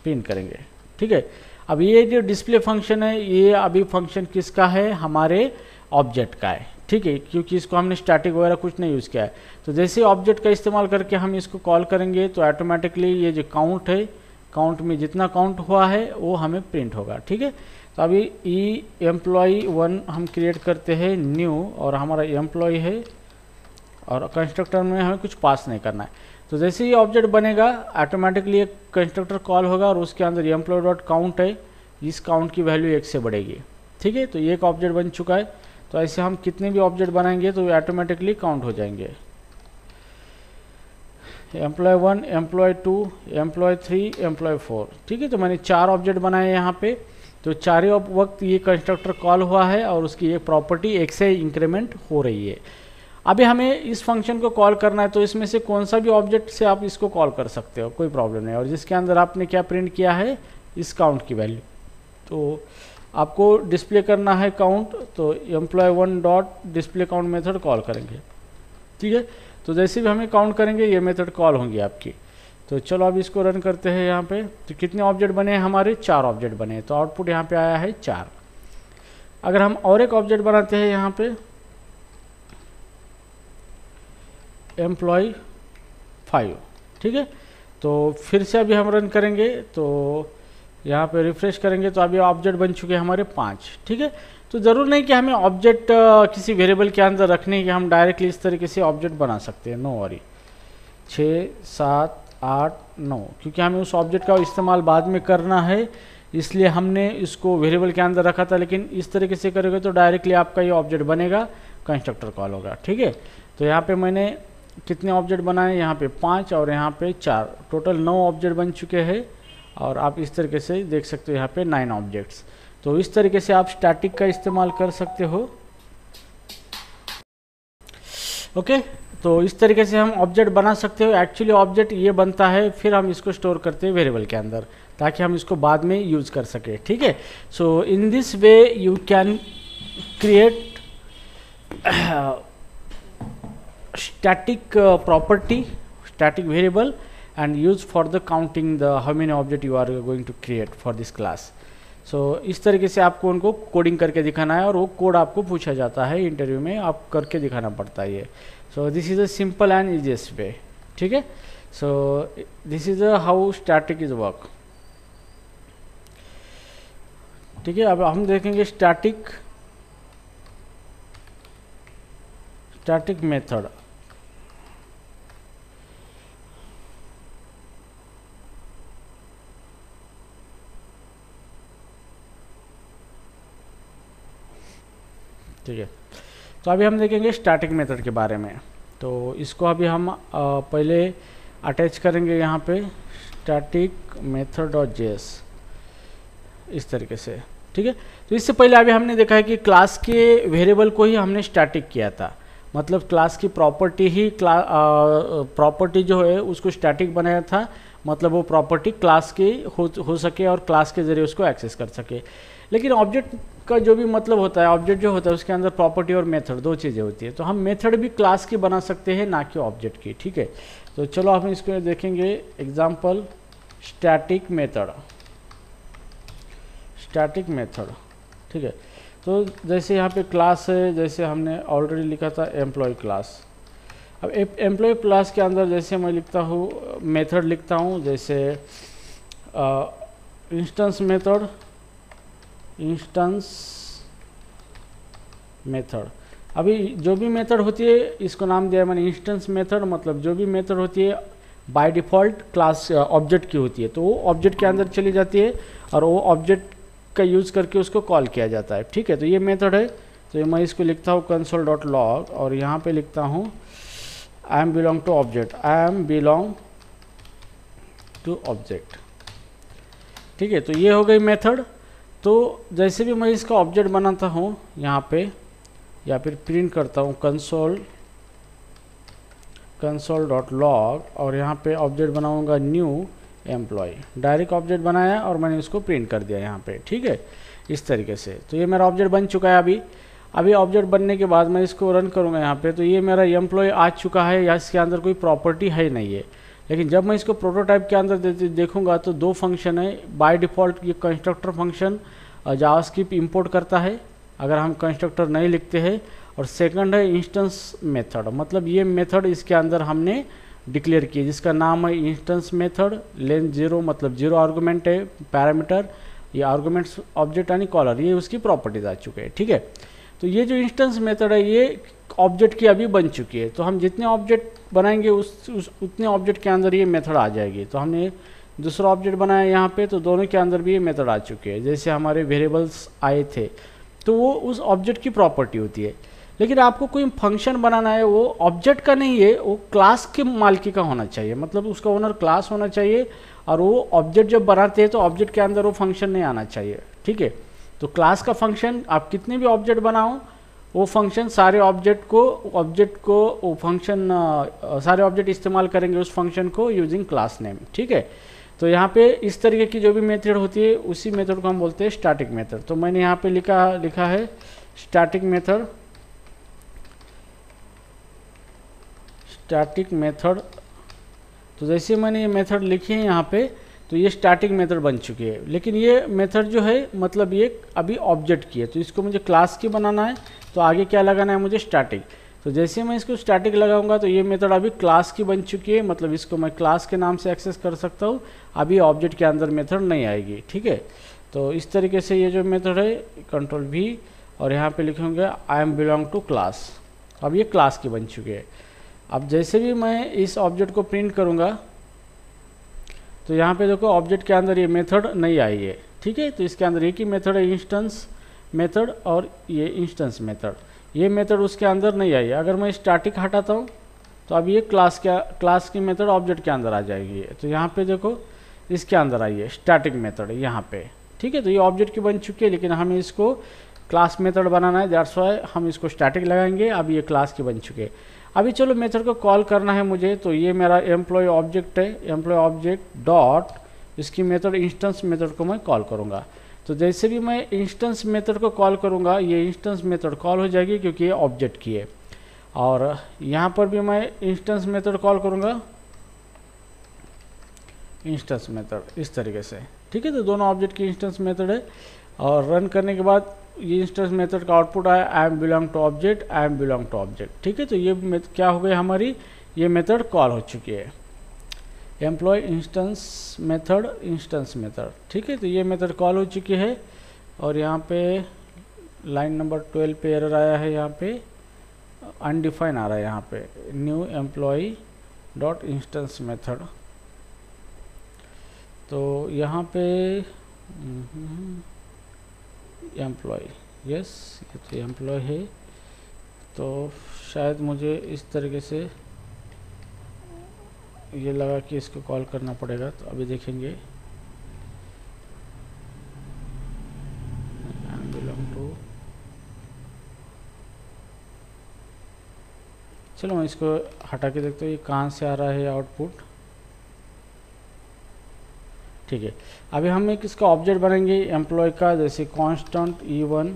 प्रिंट करेंगे, ठीक है। अब ये जो डिस्प्ले फंक्शन है, ये अभी फंक्शन किसका है, हमारे ऑब्जेक्ट का है, ठीक है, क्योंकि इसको हमने स्टैटिक वगैरह कुछ नहीं यूज़ किया है। तो जैसे ऑब्जेक्ट का इस्तेमाल करके हम इसको कॉल करेंगे तो ऑटोमेटिकली ये जो काउंट है, काउंट में जितना काउंट हुआ है वो हमें प्रिंट होगा, ठीक है। तो अभी employee1 हम क्रिएट करते हैं न्यू, और हमारा एम्प्लॉय है, और कंस्ट्रक्टर में हमें कुछ पास नहीं करना है। तो जैसे ही ऑब्जेक्ट बनेगा ऑटोमेटिकली एक कंस्ट्रक्टर कॉल होगा, और उसके अंदर employee.count है, इस काउंट की वैल्यू 1 से बढ़ेगी, ठीक है। तो ये एक ऑब्जेक्ट बन चुका है। तो ऐसे हम कितने भी ऑब्जेक्ट बनाएंगे तो ऑटोमेटिकली काउंट हो जाएंगे। Employ 1, employ 2, employ 3, employ 4। ठीक है, तो मैंने 4 ऑब्जेक्ट बनाए यहाँ पे। तो चारों वक्त ये कंस्ट्रक्टर कॉल हुआ है और उसकी एक प्रॉपर्टी 1 से इंक्रीमेंट हो रही है। अभी हमें इस फंक्शन को कॉल करना है, तो इसमें से कौन सा भी ऑब्जेक्ट से आप इसको कॉल कर सकते हो, कोई प्रॉब्लम नहीं। और जिसके अंदर आपने क्या प्रिंट किया है, इस काउंट की वैल्यू, तो आपको डिस्प्ले करना है काउंट, तो employ 1 dot display count method call करेंगे। ठीक है, तो जैसे भी हमें काउंट करेंगे ये मेथड कॉल होंगी आपकी। तो चलो अब इसको रन करते हैं यहाँ पे। तो कितने ऑब्जेक्ट बने हैं हमारे, 4 ऑब्जेक्ट बने हैं, तो आउटपुट यहाँ पे आया है 4। अगर हम और एक ऑब्जेक्ट बनाते हैं यहाँ पे, एम्प्लॉय 5, ठीक है, तो फिर से अभी हम रन करेंगे, तो यहाँ पे रिफ्रेश करेंगे तो अभी ऑब्जेक्ट बन चुके हैं हमारे 5। ठीक है, तो ज़रूर नहीं कि हमें ऑब्जेक्ट किसी वेरिएबल के अंदर रखने की, हम डायरेक्टली इस तरीके से ऑब्जेक्ट बना सकते हैं। नो वरी, 6, 7, 8, 9, क्योंकि हमें उस ऑब्जेक्ट का इस्तेमाल बाद में करना है, इसलिए हमने इसको वेरिएबल के अंदर रखा था। लेकिन इस तरीके से करोगे तो डायरेक्टली आपका ये ऑब्जेक्ट बनेगा, कंस्ट्रक्टर कॉल होगा। ठीक है, तो यहाँ पे मैंने कितने ऑब्जेक्ट बनाए, यहाँ पे 5 और यहाँ पे 4, टोटल 9 ऑब्जेक्ट बन चुके हैं। और आप इस तरीके से देख सकते हो यहाँ पे 9 ऑब्जेक्ट्स। तो इस तरीके से आप स्टैटिक का इस्तेमाल कर सकते हो। ओके, तो इस तरीके से हम ऑब्जेक्ट बना सकते हो। एक्चुअली ऑब्जेक्ट ये बनता है, फिर हम इसको स्टोर करते हैं वेरिएबल के अंदर, ताकि हम इसको बाद में यूज कर सके। ठीक है, so in this way you can create static property, static variable, and use for the counting the how many object you are going to create for this class. So इस तरीके से आपको उनको कोडिंग करके दिखाना है, और वो कोड आपको पूछा जाता है इंटरव्यू में, आप करके दिखाना पड़ता है ये। So this is a simple and easiest way. ठीक है, so this is a how static is work. ठीक है, अब हम देखेंगे स्टैटिक मेथड। ठीक है, तो अभी हम देखेंगे स्टैटिक मेथड के बारे में। तो इसको अभी हम पहले अटैच करेंगे यहाँ पे स्टैटिक मेथड डॉट जेएस, इस तरीके से। ठीक है, तो इससे पहले अभी हमने देखा है कि क्लास के वेरिएबल को ही हमने स्टैटिक किया था, मतलब क्लास की प्रॉपर्टी ही प्रॉपर्टी जो है उसको स्टैटिक बनाया था, मतलब वो प्रॉपर्टी क्लास की हो सके और क्लास के जरिए उसको एक्सेस कर सके। लेकिन ऑब्जेक्ट का जो भी मतलब होता है, ऑब्जेक्ट जो होता है उसके अंदर प्रॉपर्टी और मेथड 2 चीज़ें होती है। तो हम मेथड भी क्लास की बना सकते हैं, ना कि ऑब्जेक्ट की। ठीक है, तो चलो हम इसको देखेंगे एग्जाम्पल स्टैटिक मेथड। ठीक है, तो जैसे यहाँ पे क्लास है, जैसे हमने ऑलरेडी लिखा था एम्प्लॉय क्लास। अब एम्प्लॉय क्लास के अंदर जैसे मैं लिखता हूँ मेथड लिखता हूँ, जैसे इंस्टेंस मेथड। अभी जो भी मेथड होती है, इसको नाम दिया है मैंने इंस्टेंस मेथड, मतलब जो भी मेथड होती है बाय डिफ़ॉल्ट क्लास ऑब्जेक्ट की होती है, तो वो ऑब्जेक्ट के अंदर चली जाती है और वो ऑब्जेक्ट का यूज़ करके उसको कॉल किया जाता है। ठीक है, तो ये मेथड है। तो मैं इसको लिखता हूँ कंसोल डॉट लॉग, और यहाँ पे लिखता हूँ I am belong to object, ठीक है, तो ये हो गई मेथड। तो जैसे भी मैं इसका ऑब्जेक्ट बनाता हूँ यहाँ पे, या फिर प्रिंट करता हूँ कंसोल डॉट लॉग, और यहाँ पे ऑब्जेक्ट बनाऊँगा न्यू एम्प्लॉय। डायरेक्ट ऑब्जेक्ट बनाया और मैंने इसको प्रिंट कर दिया यहाँ पे। ठीक है, इस तरीके से। तो ये मेरा ऑब्जेक्ट बन चुका है। अभी ऑब्जेक्ट बनने के बाद मैं इसको रन करूँगा यहाँ पे, तो ये मेरा एम्प्लॉय आ चुका है, या इसके अंदर कोई प्रॉपर्टी है नहीं है। लेकिन जब मैं इसको प्रोटोटाइप के अंदर देखूंगा तो 2 फंक्शन है। बाय डिफ़ॉल्ट ये कंस्ट्रक्टर फंक्शन जावास्क्रिप्ट इंपोर्ट करता है अगर हम कंस्ट्रक्टर नहीं लिखते हैं, और सेकंड है इंस्टेंस मेथड, मतलब ये मेथड इसके अंदर हमने डिक्लेयर किया, जिसका नाम है इंस्टेंस मेथड। लेंथ 0, मतलब 0 आर्गुमेंट है पैरामीटर, ये आर्गुमेंट्स ऑब्जेक्ट यानी कॉलर, ये उसकी प्रॉपर्टीज आ चुके हैं। ठीक है, तो ये जो इंस्टेंस मेथड है ये ऑब्जेक्ट की अभी बन चुकी है। तो हम जितने ऑब्जेक्ट बनाएंगे उतने ऑब्जेक्ट के अंदर ये मेथड आ जाएगी। तो हमने दूसरा ऑब्जेक्ट बनाया यहाँ पे, तो दोनों के अंदर भी ये मेथड आ चुके हैं। जैसे हमारे वेरिएबल्स आए थे, तो वो उस ऑब्जेक्ट की प्रॉपर्टी होती है। लेकिन आपको कोई फंक्शन बनाना है, वो ऑब्जेक्ट का नहीं है, वो क्लास के मालिकी का होना चाहिए, मतलब उसका ओनर क्लास होना चाहिए। और वो ऑब्जेक्ट जब बनाते हैं तो ऑब्जेक्ट के अंदर वो फंक्शन नहीं आना चाहिए, ठीक है। तो क्लास का फंक्शन, आप कितने भी ऑब्जेक्ट बनाओ, वो फंक्शन सारे ऑब्जेक्ट को वो फंक्शन सारे ऑब्जेक्ट इस्तेमाल करेंगे उस फंक्शन को यूजिंग क्लास नेम, ठीक है। तो यहाँ पे इस तरीके की जो भी मेथड होती है उसी मेथड को हम बोलते हैं स्टैटिक मेथड। तो मैंने यहाँ पे लिखा है स्टैटिक मेथड। तो जैसे मैंने ये मेथड लिखी है यहाँ पे, तो ये स्टैटिक मेथड बन चुकी है। लेकिन ये मेथड जो है मतलब ये अभी ऑब्जेक्ट की है, तो इसको मुझे क्लास की बनाना है, तो आगे क्या लगाना है मुझे, स्टैटिक। तो जैसे मैं इसको स्टैटिक लगाऊंगा तो ये मेथड अभी क्लास की बन चुकी है, मतलब इसको मैं क्लास के नाम से एक्सेस कर सकता हूँ, अभी ऑब्जेक्ट के अंदर मेथड नहीं आएगी, ठीक है। तो इस तरीके से ये जो मेथड है, कंट्रोल V और यहाँ पे लिखूंगा I am belong to class, अब ये क्लास की बन चुकी है। अब जैसे भी मैं इस ऑब्जेक्ट को प्रिंट करूँगा तो यहाँ पे देखो ऑब्जेक्ट के अंदर ये मेथड नहीं आई है, ठीक है। तो इसके अंदर एक ही मेथड है, इंस्टेंस मेथड, और ये इंस्टेंस मेथड, ये मेथड उसके अंदर नहीं आई है। अगर मैं स्टैटिक हटाता हूँ तो अब ये क्लास की मेथड ऑब्जेक्ट के अंदर आ जाएगी। तो यहाँ पे देखो इसके अंदर आई है स्टैटिक मेथड यहाँ पे, ठीक है। तो ये ऑब्जेक्ट की बन चुकी है, लेकिन हमें इसको क्लास मेथड बनाना है, दैट्स व्हाई हम इसको स्टैटिक लगाएंगे। अब ये क्लास की बन चुके हैं। अभी चलो मेथड को कॉल करना है मुझे, तो ये मेरा एम्प्लॉय ऑब्जेक्ट है, एम्प्लॉय ऑब्जेक्ट डॉट इसकी मेथड इंस्टेंस मेथड को मैं कॉल करूँगा। तो जैसे भी मैं इंस्टेंस मेथड को कॉल करूँगा, ये इंस्टेंस मेथड कॉल हो जाएगी क्योंकि ये ऑब्जेक्ट की है। और यहाँ पर भी मैं इंस्टेंस मेथड कॉल करूँगा, इंस्टेंस मेथड इस तरीके से, ठीक है। तो दोनों ऑब्जेक्ट की इंस्टेंस मेथड है। और रन करने के बाद ये इंस्टेंस मेथड का आउटपुट आया I am belong to object, I am belong to object, ठीक है। तो ये क्या हो गई हमारी, ये मेथड कॉल हो चुकी है, एम्प्लॉय इंस्टेंस मेथड, ठीक है। तो ये मेथड कॉल हो चुकी है। और यहाँ पे लाइन नंबर 12 पे एरर आया है, यहाँ पे अनडिफाइन आ रहा है, यहाँ पे new employ dot instance method. तो यहाँ पे एम्प्लॉय, यस ये तो एम्प्लॉय है, तो शायद मुझे इस तरीके से ये लगा कि इसको कॉल करना पड़ेगा। तो अभी देखेंगे बिलोंग टू, चलो मैं इसको हटा के देखता हूँ ये कहाँ से आ रहा है आउटपुट, ठीक है। अभी हम एक इसका ऑब्जेक्ट बनाएंगे एम्प्लॉय का, जैसे constant E1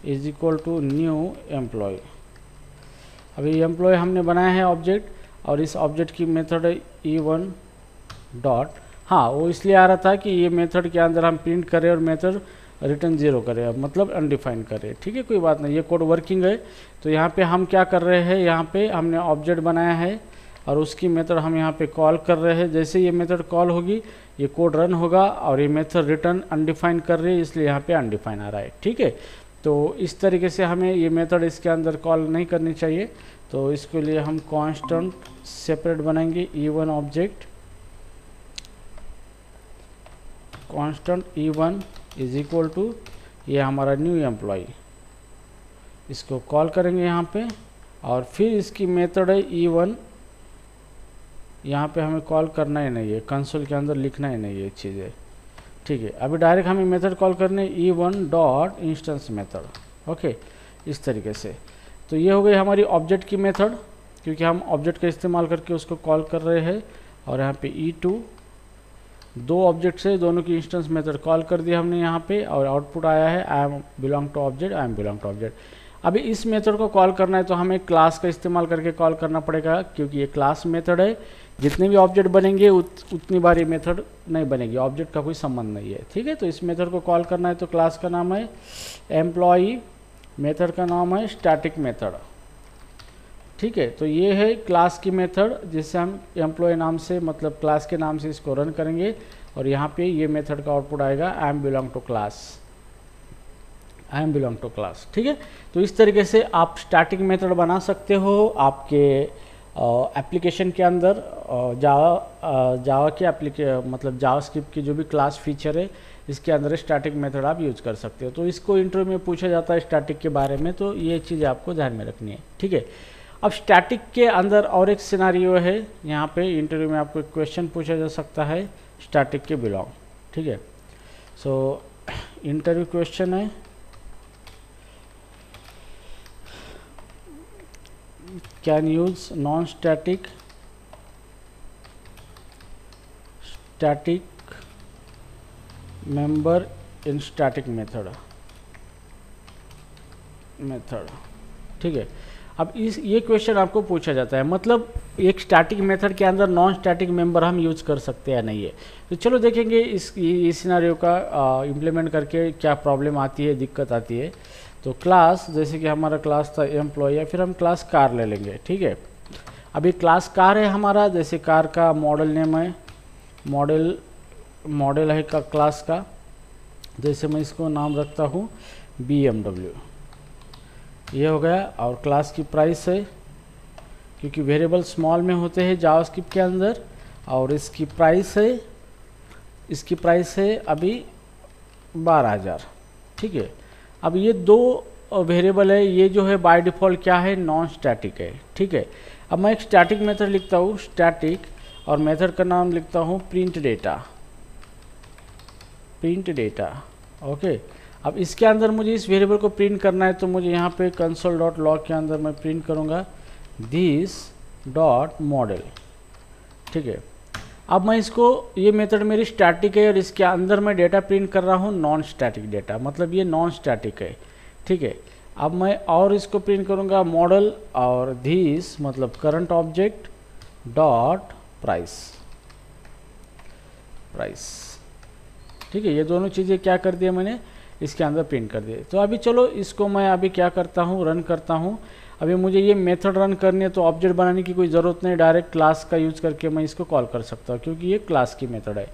is equal to new employ. अभी एम्प्लॉय हमने बनाया है ऑब्जेक्ट, और इस ऑब्जेक्ट की मेथड है E1 डॉट, हाँ वो इसलिए आ रहा था कि ये मेथड के अंदर हम प्रिंट करें और मेथड रिटर्न 0 करें, मतलब अनडिफाइन करें, ठीक है। कोई बात नहीं, ये कोड वर्किंग है। तो यहाँ पे हम क्या कर रहे हैं, यहाँ पे हमने ऑब्जेक्ट बनाया है और उसकी मेथड हम यहाँ पे कॉल कर रहे हैं। जैसे ये मेथड कॉल होगी ये कोड रन होगा, और ये मेथड रिटर्न अनडिफाइन कर रही है, इसलिए यहाँ पे अनडिफाइन आ रहा है, ठीक है। तो इस तरीके से हमें ये मेथड इसके अंदर कॉल नहीं करनी चाहिए। तो इसके लिए हम कांस्टेंट सेपरेट बनाएंगे E1 object, constant E1 is equal to ये हमारा न्यू एम्प्लॉय, इसको कॉल करेंगे यहाँ पे। और फिर इसकी मेथड है E1, यहाँ पे हमें कॉल करना ही नहीं है, कंसोल के अंदर लिखना ही नहीं है चीज़ें, ठीक है। अभी डायरेक्ट हमें मेथड कॉल करने E1 dot instance method, okay, इस तरीके से। तो ये हो गई हमारी ऑब्जेक्ट की मेथड, क्योंकि हम ऑब्जेक्ट का इस्तेमाल करके उसको कॉल कर रहे हैं। और यहाँ पे E2 दो ऑब्जेक्ट से, दोनों की इंस्टेंस मेथड कॉल कर दिया हमने यहाँ पे, और आउटपुट आया है I am belong to object, I am belong to object. अभी इस मेथड को कॉल करना है तो हमें क्लास का इस्तेमाल करके कॉल करना पड़ेगा, क्योंकि ये क्लास मेथड है। जितने भी ऑब्जेक्ट बनेंगे उतनी बार ये मेथड नहीं बनेगी, ऑब्जेक्ट का कोई संबंध नहीं है, ठीक है। तो इस मेथड को कॉल करना है तो क्लास का नाम है एम्प्लॉई, मेथड का नाम है स्टैटिक मेथड, ठीक है। तो ये है क्लास की मेथड, जिससे हम एम्प्लॉय नाम से, मतलब क्लास के नाम से इसको रन करेंगे, और यहाँ पे ये मेथड का आउटपुट आएगा I am belong to class, I am belong to class, ठीक है। तो इस तरीके से आप स्टैटिक मेथड बना सकते हो आपके एप्लीकेशन के अंदर। जावा के मतलब जावास्क्रिप्ट की जो भी क्लास फीचर है इसके अंदर स्टैटिक मेथड आप यूज कर सकते हो। तो इसको इंटरव्यू में पूछा जाता है स्टैटिक के बारे में, तो ये चीज़ें आपको ध्यान में रखनी है, ठीक है। अब स्टैटिक के अंदर और एक सिनारियो है, यहाँ पे इंटरव्यू में आपको एक क्वेश्चन पूछा जा सकता है स्टैटिक के बिलोंग, ठीक है। सो इंटरव्यू क्वेश्चन है, can use non static member in static method, ठीक है। अब ये क्वेश्चन आपको पूछा जाता है, मतलब एक स्टैटिक मेथड के अंदर नॉन स्टैटिक मेंबर हम यूज कर सकते हैं या नहीं है। तो चलो देखेंगे इस सिनारियो का इम्प्लीमेंट करके क्या प्रॉब्लम आती है, दिक्कत आती है। तो क्लास, जैसे कि हमारा क्लास था एम्प्लॉय, या फिर हम क्लास कार ले लेंगे, ठीक है। अभी क्लास कार है हमारा, जैसे कार का मॉडल नेम है, मॉडल है का क्लास का, जैसे मैं इसको नाम रखता हूँ BMW, ये हो गया। और क्लास की प्राइस है, क्योंकि वेरिएबल स्मॉल में होते हैं जावास्क्रिप्ट के अंदर, और इसकी प्राइस है अभी 12,000, ठीक है। अब ये दो वेरिएबल है, ये जो है बाय डिफ़ॉल्ट क्या है, नॉन स्टैटिक है, ठीक है। अब मैं एक स्टैटिक मेथड लिखता हूँ स्टैटिक, और मेथड का नाम लिखता हूँ प्रिंट डेटा, ओके। अब इसके अंदर मुझे इस वेरिएबल को प्रिंट करना है, तो मुझे यहाँ पे console.log के अंदर मैं प्रिंट करूँगा this.model, ठीक है। अब मैं इसको, ये मेथड मेरी स्टैटिक है और इसके अंदर मैं डेटा प्रिंट कर रहा हूँ नॉन स्टैटिक डेटा, मतलब ये नॉन स्टैटिक है, ठीक है। अब मैं और इसको प्रिंट करूँगा मॉडल और दिस मतलब करंट ऑब्जेक्ट डॉट प्राइस, ठीक है। ये दोनों चीज़ें क्या कर दिया मैंने, इसके अंदर प्रिंट कर दिए। तो अभी चलो इसको मैं अभी क्या करता हूँ, रन करता हूँ। अभी मुझे ये मेथड रन करनी है, तो ऑब्जेक्ट बनाने की कोई ज़रूरत नहीं, डायरेक्ट क्लास का यूज़ करके मैं इसको कॉल कर सकता हूँ, क्योंकि ये क्लास की मेथड है।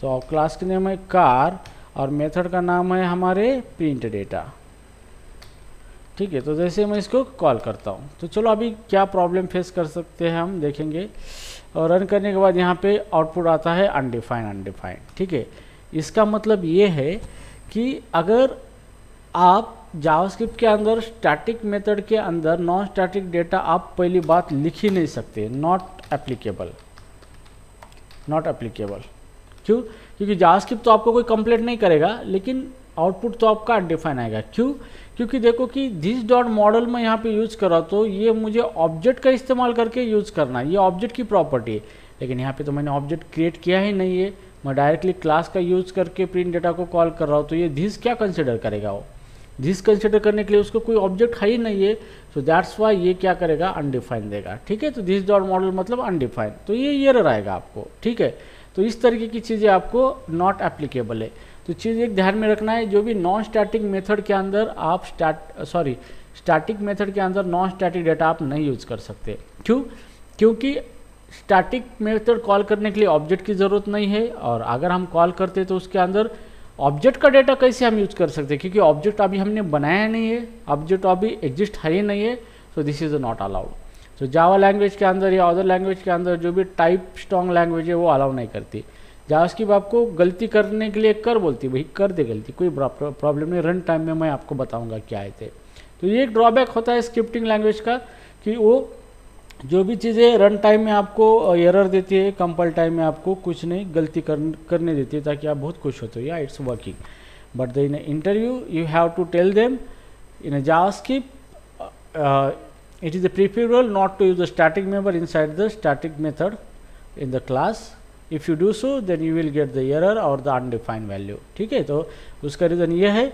तो क्लास का नेम है कार और मेथड का नाम है हमारे प्रिंट डेटा, ठीक है। तो जैसे मैं इसको कॉल करता हूँ, तो चलो अभी क्या प्रॉब्लम फेस कर सकते हैं हम देखेंगे। और रन करने के बाद यहाँ पे आउटपुट आता है अनडिफाइंड, ठीक है। इसका मतलब ये है कि अगर आप जावास्क्रिप्ट के अंदर स्टैटिक मेथड के अंदर नॉन स्टैटिक डेटा आप पहली बात लिख ही नहीं सकते, नॉट एप्लीकेबल। क्यों? क्योंकि जावास्क्रिप्ट तो आपको कोई कंप्लेंट नहीं करेगा, लेकिन आउटपुट तो आपका अनडिफाइन आएगा। क्यों? क्योंकि देखो कि दिस डॉट मॉडल में यहाँ पे यूज कर रहा, तो ये मुझे ऑब्जेक्ट का इस्तेमाल करके यूज करना है, ये ऑब्जेक्ट की प्रॉपर्टी है। लेकिन यहाँ पे तो मैंने ऑब्जेक्ट क्रिएट किया ही नहीं है, मैं डायरेक्टली क्लास का यूज करके प्रिंट डेटा को कॉल कर रहा हूँ। तो ये दिस क्या कंसिडर करेगा, वो दिस कंसिडर करने के लिए उसको कोई ऑब्जेक्ट है ही नहीं है। सो दैट्स वाई ये क्या करेगा, अनडिफाइंड देगा, ठीक है। तो दिस डॉट मॉडल मतलब अनडिफाइंड, तो ये एरर आएगा आपको, ठीक है। तो इस तरीके की चीज़ें आपको नॉट एप्लीकेबल है। तो चीज़ एक ध्यान में रखना है, जो भी नॉन स्टैटिक मेथड के अंदर आप स्टैटिक मेथड के अंदर नॉन स्टैटिक डेटा आप नहीं यूज कर सकते। क्यों? क्योंकि स्टैटिक मेथड कॉल करने के लिए ऑब्जेक्ट की ज़रूरत नहीं है, और अगर हम कॉल करते तो उसके अंदर ऑब्जेक्ट का डेटा कैसे हम यूज कर सकते हैं, क्योंकि ऑब्जेक्ट अभी हमने बनाया नहीं है, ऑब्जेक्ट अभी एग्जिस्ट है ही नहीं है। So this is not allowed. तो जावा लैंग्वेज के अंदर या अदर लैंग्वेज के अंदर जो भी टाइप स्ट्रॉन्ग लैंग्वेज है वो अलाउ नहीं करती। जावास्क्रिप्ट आपको गलती करने के लिए कर बोलती, भाई कर दे गलती, कोई प्रॉब्लम नहीं, रन टाइम में मैं आपको बताऊंगा क्या आए थे। तो ये एक ड्रॉबैक होता है स्क्रिप्टिंग लैंग्वेज का, कि वो जो भी चीज़ें रन टाइम में आपको एरर देती है, कंपाइल टाइम में आपको कुछ नहीं गलती करने देती है, ताकि आप बहुत खुश होते हो, या it's working. But in interview you have to tell them in a JavaScript it is preferable not to use the static member inside the static method in the class. If you do so, then you will get the error or the undefined value, ठीक है। तो उसका reason ये है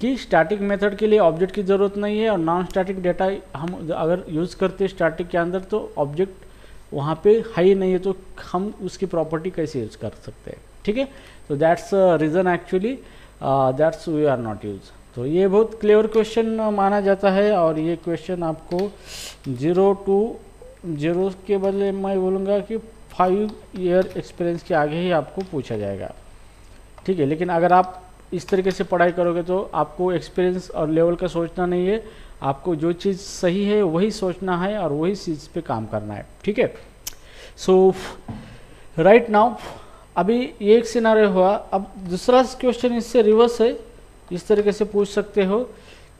कि static method के लिए object की ज़रूरत नहीं है, और नॉन स्टैटिक डेटा हम अगर यूज़ करते स्टैटिक के अंदर तो ऑब्जेक्ट वहाँ पे है ही नहीं है, तो हम उसकी प्रॉपर्टी कैसे यूज़ कर सकते हैं, ठीक है। तो that's reason actually that's we are not use. तो ये बहुत क्लेवर क्वेश्चन माना जाता है, और ये क्वेश्चन आपको 0 to 0 के बदले मैं बोलूँगा कि 5 ईयर एक्सपीरियंस के आगे ही आपको पूछा जाएगा, ठीक है। लेकिन अगर आप इस तरीके से पढ़ाई करोगे तो आपको एक्सपीरियंस और लेवल का सोचना नहीं है, आपको जो चीज़ सही है वही सोचना है और वही चीज़ पे काम करना है, ठीक है। सो राइट नाउ अभी ये एक सिनारियो हुआ। अब दूसरा क्वेश्चन इससे रिवर्स है, इस तरीके से पूछ सकते हो,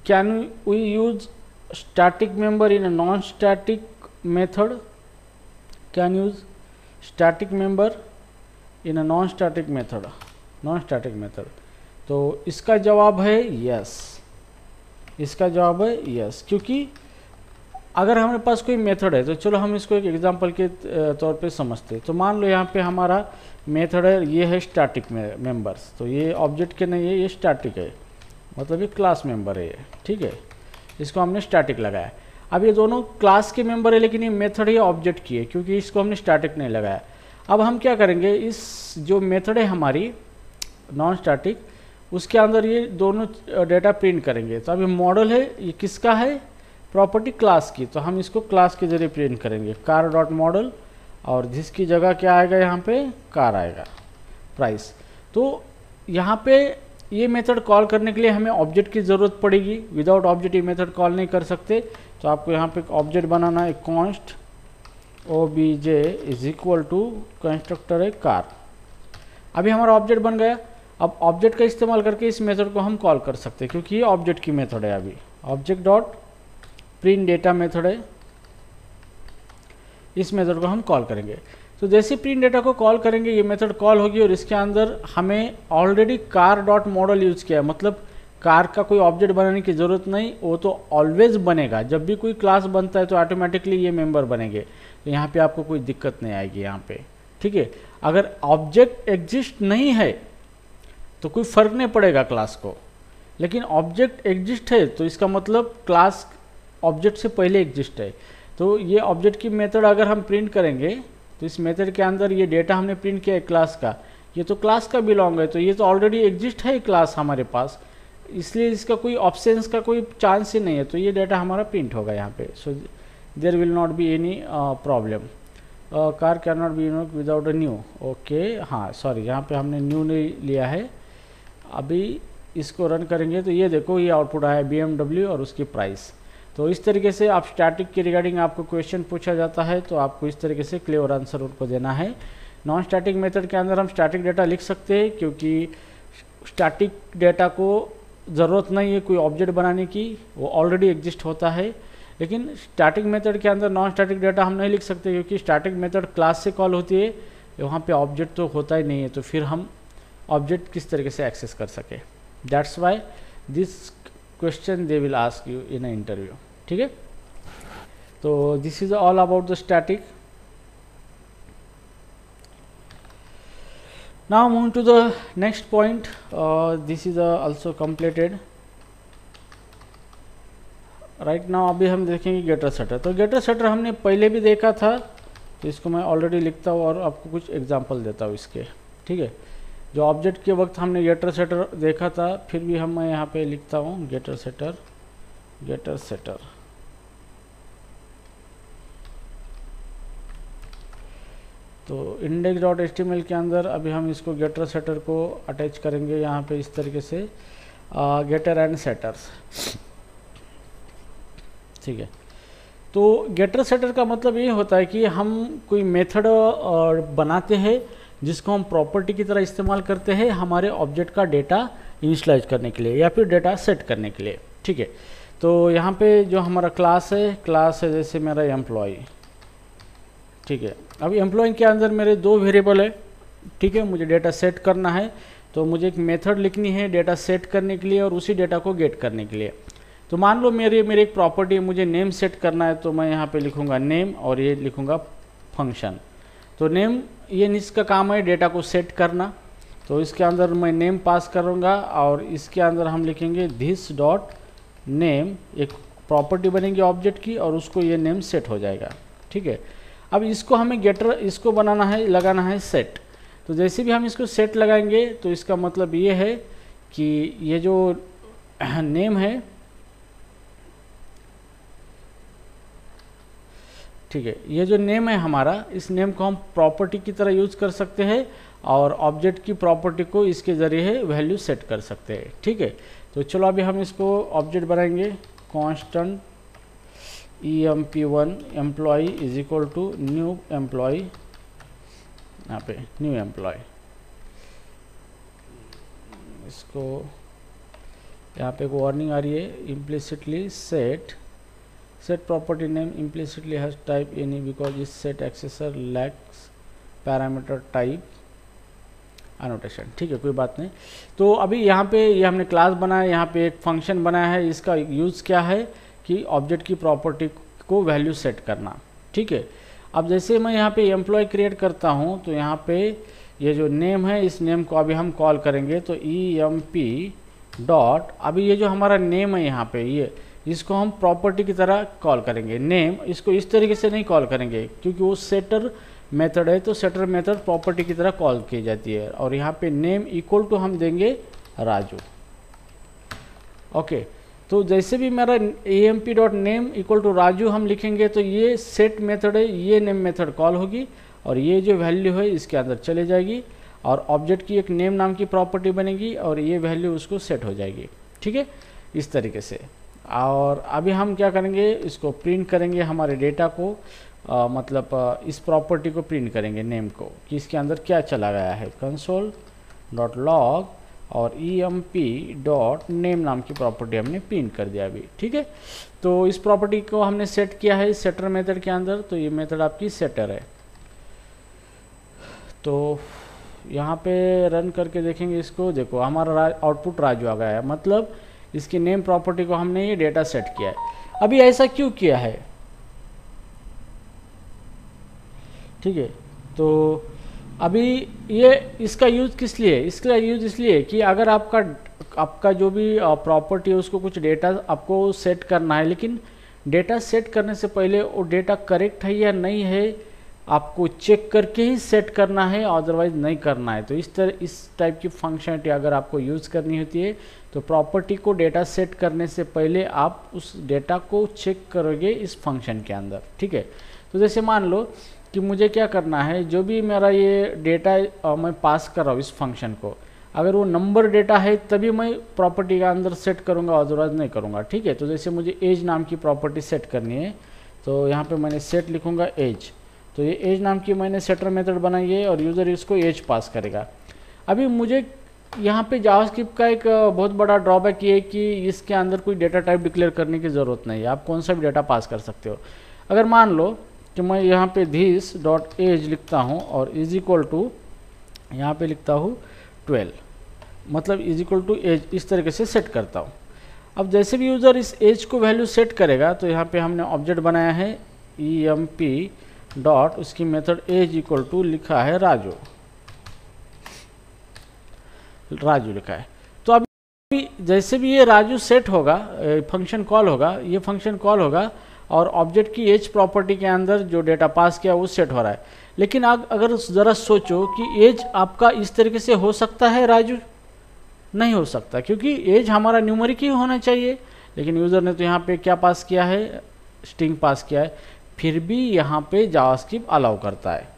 can we use static member in a non static method, can use static member in a non static method, non static method. तो इसका जवाब है यस, इसका जवाब है यस, क्योंकि अगर हमारे पास कोई मेथड है, तो चलो हम इसको एक एग्जांपल के तौर पे समझते हैं। तो मान लो यहाँ पे हमारा मेथड है, ये है स्टैटिक मेंबर्स, तो ये ऑब्जेक्ट के नहीं है, ये स्टैटिक है, मतलब ये क्लास मेंबर है ये, ठीक है, इसको हमने स्टैटिक लगाया। अब ये दोनों क्लास के मेंबर है, लेकिन ये मेथड ये ऑब्जेक्ट की है, क्योंकि इसको हमने स्टैटिक नहीं लगाया। अब हम क्या करेंगे, इस जो मेथड है हमारी नॉन स्टैटिक, उसके अंदर ये दोनों डेटा प्रिंट करेंगे। तो अभी मॉडल है, ये किसका है, प्रॉपर्टी क्लास की, तो हम इसको क्लास के जरिए प्रिंट करेंगे, कार डॉट मॉडल, और जिसकी जगह क्या आएगा यहाँ पे, कार आएगा, प्राइस। तो यहाँ पे ये मेथड कॉल करने के लिए हमें ऑब्जेक्ट की ज़रूरत पड़ेगी, विदाउट ऑब्जेक्ट ये मेथड कॉल नहीं कर सकते। तो आपको यहाँ पे एक ऑब्जेक्ट बनाना है, const obj is equal to constructor है कार। अभी हमारा ऑब्जेक्ट बन गया। अब ऑब्जेक्ट का इस्तेमाल करके इस मेथड को हम कॉल कर सकते हैं, क्योंकि ये ऑब्जेक्ट की मेथड है। अभी object dot print data method है, इस मेथड को हम कॉल करेंगे। तो जैसे प्रिंट डेटा को कॉल करेंगे, ये मेथड कॉल होगी, और इसके अंदर हमें already car dot model use किया है, मतलब कार का कोई ऑब्जेक्ट बनाने की ज़रूरत नहीं, वो तो ऑलवेज बनेगा। जब भी कोई क्लास बनता है तो ऑटोमेटिकली ये मेंबर बनेंगे, तो यहाँ पे आपको कोई दिक्कत नहीं आएगी यहाँ पे, ठीक है। अगर ऑब्जेक्ट एग्जिस्ट नहीं है तो कोई फर्क नहीं पड़ेगा क्लास को, लेकिन ऑब्जेक्ट एग्जिस्ट है तो इसका मतलब क्लास ऑब्जेक्ट से पहले एग्जिस्ट है। तो ये ऑब्जेक्ट की मेथड अगर हम प्रिंट करेंगे, तो इस मेथड के अंदर ये डेटा हमने प्रिंट किया है क्लास का, ये तो क्लास का बिलोंग है, तो ये तो ऑलरेडी एग्जिस्ट है क्लास हमारे पास, इसलिए इसका कोई ऑप्शंस का कोई चांस ही नहीं है। तो ये डेटा हमारा प्रिंट होगा यहाँ पे। So there will not be any problem. Car can not be unique without a new, okay, हाँ सॉरी, यहाँ पे हमने न्यू नहीं लिया है। अभी इसको रन करेंगे तो ये देखो, ये आउटपुट आया BMW और उसकी प्राइस। तो इस तरीके से आप स्टैटिक के रिगार्डिंग आपको क्वेश्चन पूछा जाता है, तो आपको इस तरीके से क्लियर आंसर उनको देना है। नॉन स्टैटिक मेथड के अंदर हम स्टैटिक डेटा लिख सकते हैं, क्योंकि स्टैटिक डेटा को ज़रूरत नहीं है कोई ऑब्जेक्ट बनाने की, वो ऑलरेडी एग्जिस्ट होता है। लेकिन स्टैटिक मेथड के अंदर नॉन स्टैटिक डेटा हम नहीं लिख सकते, क्योंकि स्टैटिक मेथड क्लास से कॉल होती है, वहाँ पे ऑब्जेक्ट तो होता ही नहीं है, तो फिर हम ऑब्जेक्ट किस तरीके से एक्सेस कर सके। That's why this question they will ask you in a interview, ठीक है। तो this is all about the static. Now move to the next point, this is also completed right now. अभी हम देखेंगे गेटर सेटर। तो गेटर shutter हमने पहले भी देखा था, तो इसको मैं ऑलरेडी लिखता हूँ और आपको कुछ एग्जांपल देता हूँ इसके, ठीक है। जो ऑब्जेक्ट के वक्त हमने गेटर सेटर देखा था, फिर भी हम मैं यहाँ पे लिखता हूँ गेटर सेटर, गेटर सेटर। तो index.html के अंदर अभी हम इसको गेटर सेटर को अटैच करेंगे यहाँ पे इस तरीके से, गेटर एंड सेटर्स, ठीक है। तो गेटर सेटर का मतलब ये होता है कि हम कोई मेथड बनाते हैं जिसको हम प्रॉपर्टी की तरह इस्तेमाल करते हैं हमारे ऑब्जेक्ट का डेटा इनिशियलाइज करने के लिए या फिर डेटा सेट करने के लिए, ठीक है। तो यहाँ पे जो हमारा क्लास है जैसे मेरा एम्प्लॉय, ठीक है। अब एम्प्लॉय के अंदर मेरे दो वेरिएबल है, ठीक है। मुझे डेटा सेट करना है, तो मुझे एक मेथड लिखनी है डेटा सेट करने के लिए और उसी डेटा को गेट करने के लिए। तो मान लो मेरे एक प्रॉपर्टी मुझे नेम सेट करना है, तो मैं यहाँ पे लिखूँगा नेम और ये लिखूँगा फंक्शन। तो नेम ये इसका काम है डेटा को सेट करना, तो इसके अंदर मैं नेम पास करूँगा और इसके अंदर हम लिखेंगे दिस डॉट नेम, एक प्रॉपर्टी बनेगी ऑब्जेक्ट की और उसको ये नेम सेट हो जाएगा, ठीक है। अब इसको हमें गेटर इसको बनाना है, लगाना है सेट। तो जैसे भी हम इसको सेट लगाएंगे तो इसका मतलब ये है कि ये जो नेम है, ठीक है, ये जो नेम है हमारा, इस नेम को हम प्रॉपर्टी की तरह यूज कर सकते हैं और ऑब्जेक्ट की प्रॉपर्टी को इसके जरिए वैल्यू सेट कर सकते हैं, ठीक है। तो चलो अभी हम इसको ऑब्जेक्ट बनाएंगे, constant emp1 employ is equal to new employ, यहाँ पे न्यू एम्प्लॉय, इसको यहाँ पे एक वार्निंग आ रही है, implicitly set property name implicitly has type any because इस set एक्सेसर lakhs parameter type annotation. ठीक है, कोई बात नहीं। तो अभी यहाँ पे ये हमने क्लास बनाया, यहाँ पे एक फंक्शन बनाया है, इसका यूज़ क्या है कि ऑब्जेक्ट की प्रॉपर्टी को वैल्यू सेट करना। ठीक है, अब जैसे मैं यहाँ पे एम्प्लॉय क्रिएट करता हूँ तो यहाँ पे ये जो नेम है इस नेम को अभी हम कॉल करेंगे, तो EMP डॉट, अभी ये जो हमारा नेम है यहाँ पे ये इसको हम प्रॉपर्टी की तरह कॉल करेंगे। नेम इसको इस तरीके से नहीं कॉल करेंगे क्योंकि वो सेटर मेथड है, तो सेटर मेथड प्रॉपर्टी की तरह कॉल की जाती है। और यहाँ पे नेम इक्वल टू हम देंगे राजू। ओके, तो जैसे भी मेरा EMP dot name equal to Raju हम लिखेंगे तो ये सेट मेथड है, ये नेम मेथड कॉल होगी और ये जो वैल्यू है इसके अंदर चले जाएगी और ऑब्जेक्ट की एक नेम नाम की प्रॉपर्टी बनेगी और ये वैल्यू उसको सेट हो जाएगी। ठीक है, इस तरीके से। और अभी हम क्या करेंगे, इसको प्रिंट करेंगे हमारे डेटा को, मतलब इस प्रॉपर्टी को प्रिंट करेंगे नेम को कि इसके अंदर क्या चला गया है। कंसोल डॉट लॉग और EMP डॉट नेम नाम की प्रॉपर्टी हमने प्रिंट कर दिया अभी। ठीक है, तो इस प्रॉपर्टी को हमने सेट किया है सेटर मेथड के अंदर, तो ये मेथड आपकी सेटर है। तो यहाँ पे रन करके देखेंगे इसको, देखो हमारा आउटपुट राजू आ गया है, मतलब इसकी नेम प्रॉपर्टी को हमने ये डेटा सेट किया है। अभी ऐसा क्यों किया है? ठीक है, तो अभी ये इसका यूज़ किस लिए? इसका यूज़ इसलिए कि अगर आपका जो भी प्रॉपर्टी है उसको कुछ डेटा आपको सेट करना है, लेकिन डेटा सेट करने से पहले वो डेटा करेक्ट है या नहीं है आपको चेक करके ही सेट करना है, अदरवाइज नहीं करना है। तो इस टाइप की फंक्शनलिटी अगर आपको यूज़ करनी होती है तो प्रॉपर्टी को डेटा सेट करने से पहले आप उस डेटा को चेक करोगे इस फंक्शन के अंदर। ठीक है, तो जैसे मान लो कि मुझे क्या करना है, जो भी मेरा ये डेटा मैं पास कर रहा हूँ इस फंक्शन को, अगर वो नंबर डेटा है तभी मैं प्रॉपर्टी के अंदर सेट करूँगा, अदरवाइज नहीं करूँगा। ठीक है, तो जैसे मुझे एज नाम की प्रॉपर्टी सेट करनी है तो यहाँ पे मैंने सेट लिखूँगा एज, तो ये एज नाम की मैंने सेटर मेथड बनाई है और यूज़र इसको एज पास करेगा। अभी मुझे यहाँ पे जावास्क्रिप्ट का एक बहुत बड़ा ड्रॉबैक ये है कि इसके अंदर कोई डेटा टाइप डिक्लेयर करने की ज़रूरत नहीं है, आप कौन सा भी डेटा पास कर सकते हो। अगर मान लो कि मैं यहाँ पे this डॉट एज लिखता हूँ और इज इक्वल टू यहाँ पे लिखता हूँ 12, मतलब इज इक्वल टू एज, इस तरीके से सेट करता हूँ। अब जैसे भी यूज़र इस एज को वैल्यू सेट करेगा तो यहाँ पे हमने ऑब्जेक्ट बनाया है EMP डॉट, उसकी मेथड एज इक्वल टू लिखा है राजू लिखा है। तो अभी जैसे भी ये राजू सेट होगा, फंक्शन कॉल होगा, ये फंक्शन कॉल होगा और ऑब्जेक्ट की एज प्रॉपर्टी के अंदर जो डेटा पास किया वो सेट हो रहा है। लेकिन अगर ज़रा सोचो कि एज आपका इस तरीके से हो सकता है राजू? नहीं हो सकता, क्योंकि एज हमारा न्यूमेरिक ही होना चाहिए। लेकिन यूज़र ने तो यहाँ पे क्या पास किया है, स्ट्रिंग पास किया है, फिर भी यहाँ पे जावास्क्रिप्ट अलाउ करता है।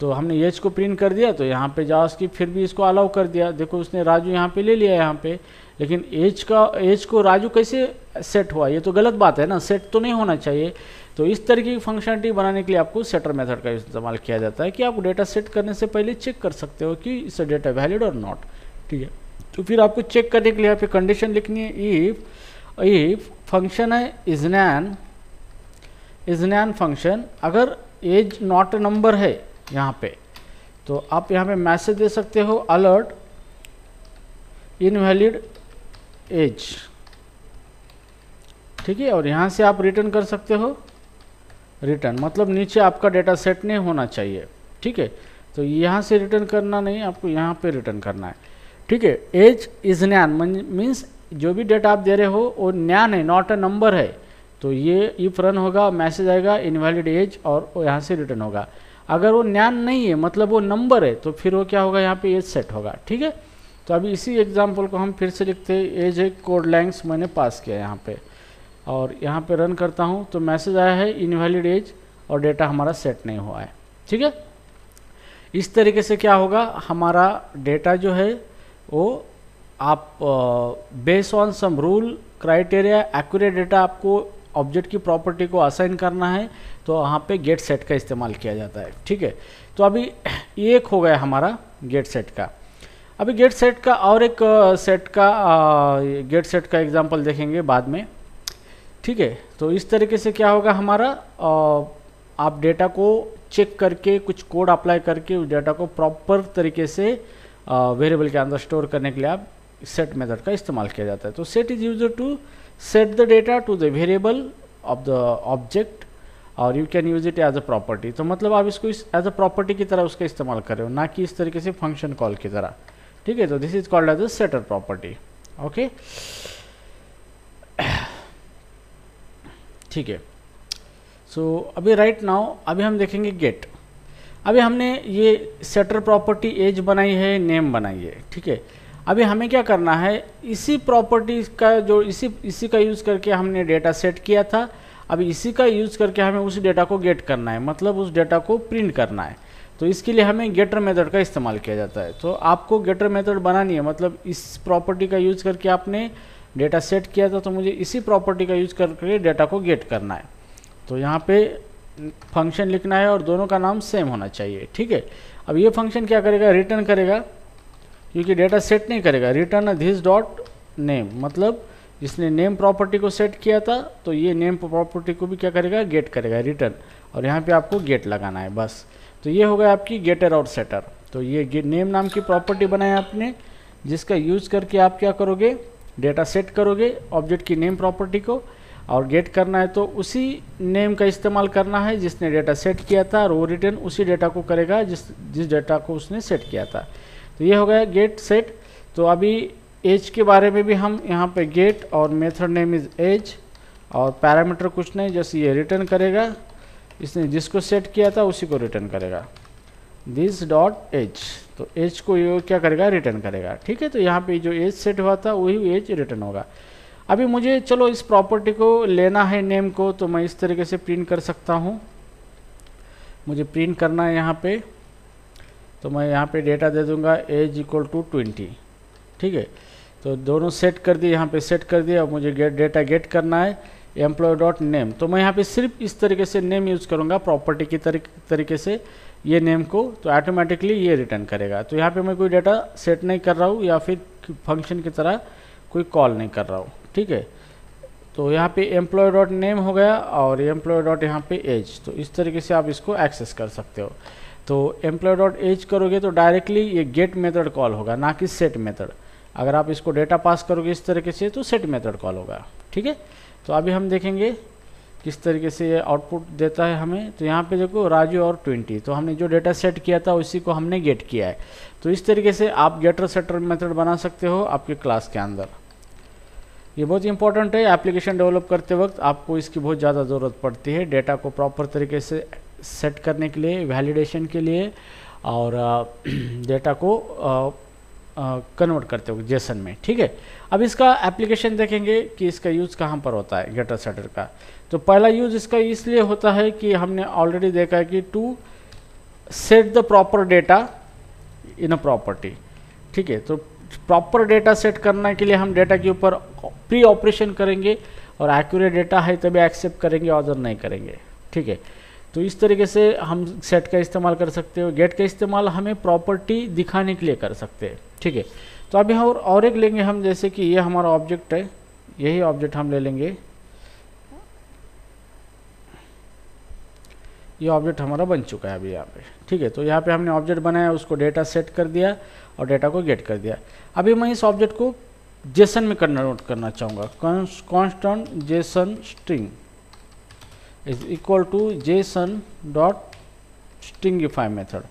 तो हमने एज को प्रिंट कर दिया तो यहाँ पे जावास्क्रिप्ट फिर भी इसको अलाउ कर दिया। देखो उसने राजू यहाँ पे ले लिया यहाँ पे, लेकिन एज को राजू कैसे सेट हुआ? ये तो गलत बात है ना, सेट तो नहीं होना चाहिए। तो इस तरीके की फंक्शनलिटी बनाने के लिए आपको सेटर मेथड का इस्तेमाल किया जाता है कि आप डेटा सेट करने से पहले चेक कर सकते हो कि इस डेटा वैलिड और नॉट। ठीक है, तो फिर आपको चेक करने के लिए यहाँ पे कंडीशन लिखनी है, इफ फंक्शन है इजनैन फंक्शन, अगर एज नॉट अ नंबर है यहाँ पे तो आप यहाँ पे मैसेज दे सकते हो अलर्ट इनवैलिड एज। ठीक है, और यहाँ से आप रिटर्न कर सकते हो रिटर्न, मतलब नीचे आपका डेटा सेट नहीं होना चाहिए। ठीक है, तो यहाँ से रिटर्न करना नहीं, आपको यहाँ पे रिटर्न करना है। ठीक है, एज इज नैन मीन्स जो भी डेटा आप दे रहे हो वो नैन है, नॉट अ नंबर है। तो ये इफ रन होगा, मैसेज आएगा इनवैलिड एज और यहाँ से रिटर्न होगा। अगर वो नैन नहीं है, मतलब वो नंबर है, तो फिर वो क्या होगा, यहाँ पे एज सेट होगा। ठीक है, तो अभी इसी एग्जाम्पल को हम फिर से लिखते हैं, एज है कोड लेंग्थ मैंने पास किया यहाँ पे और यहाँ पे रन करता हूँ तो मैसेज आया है इनवैलिड एज और डेटा हमारा सेट नहीं हुआ है। ठीक है, इस तरीके से क्या होगा, हमारा डेटा जो है वो आप based on sum rule criteria accurate data आपको ऑब्जेक्ट की प्रॉपर्टी को असाइन करना है तो वहाँ पे गेट सेट का इस्तेमाल किया जाता है। ठीक है, तो अभी एक हो गया हमारा गेट सेट का। अभी गेट सेट का और एक गेट सेट का एग्जांपल देखेंगे बाद में, ठीक है। तो इस तरीके से क्या होगा हमारा, आप डेटा को चेक करके कुछ कोड अप्लाई करके उस डेटा को प्रॉपर तरीके से वेरिएबल के अंदर स्टोर करने के लिए आप सेट मेथड का इस्तेमाल किया जाता है। तो set is used to set the data to the variable of the object और you can use it as a property. तो मतलब आप इसको एज अ प्रॉपर्टी की तरह उसका इस्तेमाल कर रहे हो, ना कि इस तरीके से फंक्शन कॉल की तरह, ठीक है। तो this is called as a setter property, okay, ठीक है। सो अभी राइट नाउ अभी हम देखेंगे गेट। अभी हमने ये सेटर प्रॉपर्टी एज बनाई है, नेम बनाई है, ठीक है। अभी हमें क्या करना है, इसी प्रॉपर्टी का जो इसी का यूज़ करके हमने डेटा सेट किया था, अभी इसी का यूज़ करके हमें उस डेटा को गेट करना है, मतलब उस डेटा को प्रिंट करना है। तो इसके लिए हमें गेटर मेथड का इस्तेमाल किया जाता है। तो आपको गेटर मेथड बनानी है, मतलब इस प्रॉपर्टी का यूज़ करके आपने डेटा सेट किया था, तो मुझे इसी प्रॉपर्टी का यूज़ करके डेटा को गेट करना है। तो यहाँ पे फंक्शन लिखना है और दोनों का नाम सेम होना चाहिए, ठीक है। अब ये फंक्शन क्या करेगा, रिटर्न करेगा, क्योंकि डेटा सेट नहीं करेगा, रिटर्न दिस डॉट नेम, मतलब जिसने नेम प्रॉपर्टी को सेट किया था तो ये नेम प्रॉपर्टी को भी क्या करेगा, गेट करेगा, रिटर्न, और यहाँ पे आपको गेट लगाना है बस। तो ये हो गया आपकी गेटर और सेटर। तो ये नेम नाम की प्रॉपर्टी बनाया आपने, जिसका यूज करके आप क्या करोगे, डेटा सेट करोगे ऑब्जेक्ट की नेम प्रॉपर्टी को, और गेट करना है तो उसी नेम का इस्तेमाल करना है जिसने डेटा सेट किया था, और वो रिटर्न उसी डेटा को करेगा जिस डेटा को उसने सेट किया था। तो ये हो गया गेट सेट। तो अभी एज के बारे में भी हम यहाँ पे गेट और मेथड नेम इज एज, और पैरामीटर कुछ नहीं, जैसे ये रिटर्न करेगा, इसने जिसको सेट किया था उसी को रिटर्न करेगा, दिस डॉट एज। तो एज को ये क्या करेगा, रिटर्न करेगा, ठीक है। तो यहाँ पे जो एज सेट हुआ था वही एज रिटर्न होगा। अभी मुझे चलो इस प्रॉपर्टी को लेना है नेम को, तो मैं इस तरीके से प्रिंट कर सकता हूँ। मुझे प्रिंट करना है यहाँ पे, तो मैं यहाँ पे डेटा दे दूंगा एज इक्वल टू 20, ठीक है। तो दोनों सेट कर दिए, यहाँ पे सेट कर दिया। अब मुझे डेटा गेट करना है एम्प्लॉय डॉट नेम, तो मैं यहाँ पे सिर्फ इस तरीके से नेम यूज़ करूँगा प्रॉपर्टी की तरीके से ये नेम को, तो ऑटोमेटिकली ये रिटर्न करेगा। तो यहाँ पे मैं कोई डेटा सेट नहीं कर रहा हूँ या फिर फंक्शन की तरह कोई कॉल नहीं कर रहा हूँ, ठीक है। तो यहाँ पे एम्प्लॉय डॉट नेम हो गया और एम्प्लॉय डॉट यहाँ पे एज। तो इस तरीके से आप इसको एक्सेस कर सकते हो। तो एम्प्लॉय डॉट एज करोगे तो डायरेक्टली ये गेट मेथड कॉल होगा, ना कि सेट मेथड। अगर आप इसको डेटा पास करोगे इस तरीके से तो सेट मेथड कॉल होगा, ठीक है। तो अभी हम देखेंगे किस तरीके से ये आउटपुट देता है हमें। तो यहाँ पे देखो राजू और 20, तो हमने जो डेटा सेट किया था उसी को हमने गेट किया है। तो इस तरीके से आप गेटर सेटर मेथड बना सकते हो आपके क्लास के अंदर। ये बहुत इंपॉर्टेंट है, एप्लीकेशन डेवलप करते वक्त आपको इसकी बहुत ज़्यादा ज़रूरत पड़ती है, डेटा को प्रॉपर तरीके से सेट करने के लिए, वैलिडेशन के लिए, और डेटा को कन्वर्ट करते हो जेसन में, ठीक है। अब इसका एप्लीकेशन देखेंगे कि इसका यूज़ कहाँ पर होता है गेटर सेटर का। तो पहला यूज़ इसका इसलिए होता है कि हमने ऑलरेडी देखा है कि to set the proper data in a property, ठीक है। तो प्रॉपर डेटा सेट करने के लिए हम डेटा के ऊपर प्री ऑपरेशन करेंगे, और एक्यूरेट डेटा है तभी एक्सेप्ट करेंगे, अदर नहीं करेंगे, ठीक है। तो इस तरीके से हम सेट का इस्तेमाल कर सकते हो। गेट का इस्तेमाल हमें प्रॉपर्टी दिखाने के लिए कर सकते हैं, ठीक है। तो अभी और एक लेंगे हम, जैसे कि ये हमारा ऑब्जेक्ट है, यही ऑब्जेक्ट हम ले लेंगे। ये ऑब्जेक्ट हमारा बन चुका है अभी यहाँ पे, ठीक है। तो यहाँ पे हमने ऑब्जेक्ट बनाया, उसको डेटा सेट कर दिया और डेटा को गेट कर दिया। अभी मैं इस ऑब्जेक्ट को जेसन में कन्वर्ट करना चाहूँगा। Constant JSON string is equal to JSON dot stringify method.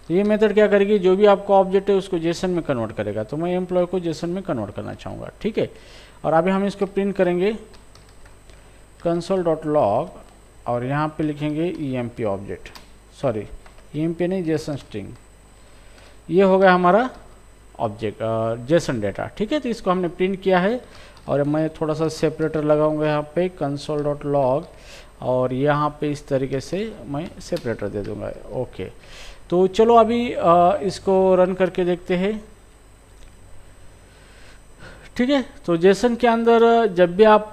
तो ये मेथड क्या करेगी, जो भी आपका ऑब्जेक्ट है उसको जेसन में कन्वर्ट करेगा। तो मैं एम्प्लॉय को जेसन में कन्वर्ट करना चाहूँगा, ठीक है। और अभी हम इसको प्रिंट करेंगे console.log, और यहाँ पे लिखेंगे emp ऑब्जेक्ट, सॉरी emp नहीं, जेसन स्ट्रिंग। ये हो गया हमारा ऑब्जेक्ट जेसन डेटा, ठीक है। तो इसको हमने प्रिंट किया है, और मैं थोड़ा सा सेपरेटर लगाऊंगा यहाँ पे console.log, और यहाँ पे इस तरीके से मैं सेपरेटर दे दूंगा, ओके। तो चलो अभी इसको रन करके देखते हैं, ठीक है। तो जेसन के अंदर जब भी आप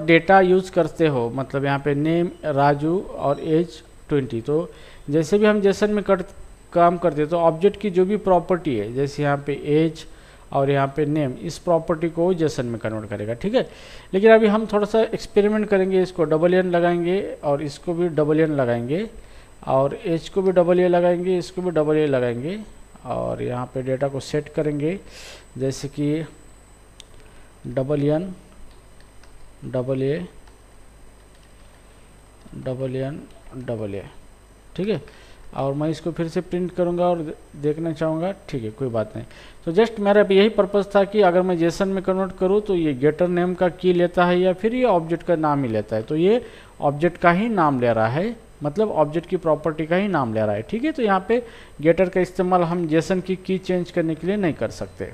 डेटा यूज़ करते हो, मतलब यहाँ पे नेम राजू और एज 20, तो जैसे भी हम जेसन में काम करते हैं तो ऑब्जेक्ट की जो भी प्रॉपर्टी है, जैसे यहाँ पे एज और यहाँ पे नेम, इस प्रॉपर्टी को जेसन में कन्वर्ट करेगा, ठीक है। लेकिन अभी हम थोड़ा सा एक्सपेरिमेंट करेंगे, इसको डबल एन लगाएंगे और इसको भी डबल एन लगाएंगे और एज को भी डबल ए लगाएंगे, इसको भी डबल ए लगाएंगे और यहाँ पे डेटा को सेट करेंगे, जैसे कि double N double A double N double A, ठीक है। और मैं इसको फिर से प्रिंट करूंगा और देखना चाहूँगा, ठीक है, कोई बात नहीं। तो जस्ट मेरा यही पर्पज़ था कि अगर मैं जेसन में कन्वर्ट करूँ तो ये गेटर नेम का की लेता है या फिर ये ऑब्जेक्ट का नाम ही लेता है। तो ये ऑब्जेक्ट का ही नाम ले रहा है, मतलब ऑब्जेक्ट की प्रॉपर्टी का ही नाम ले रहा है, ठीक है। तो यहाँ पे गेटर का इस्तेमाल हम जेसन की चेंज करने के लिए नहीं कर सकते।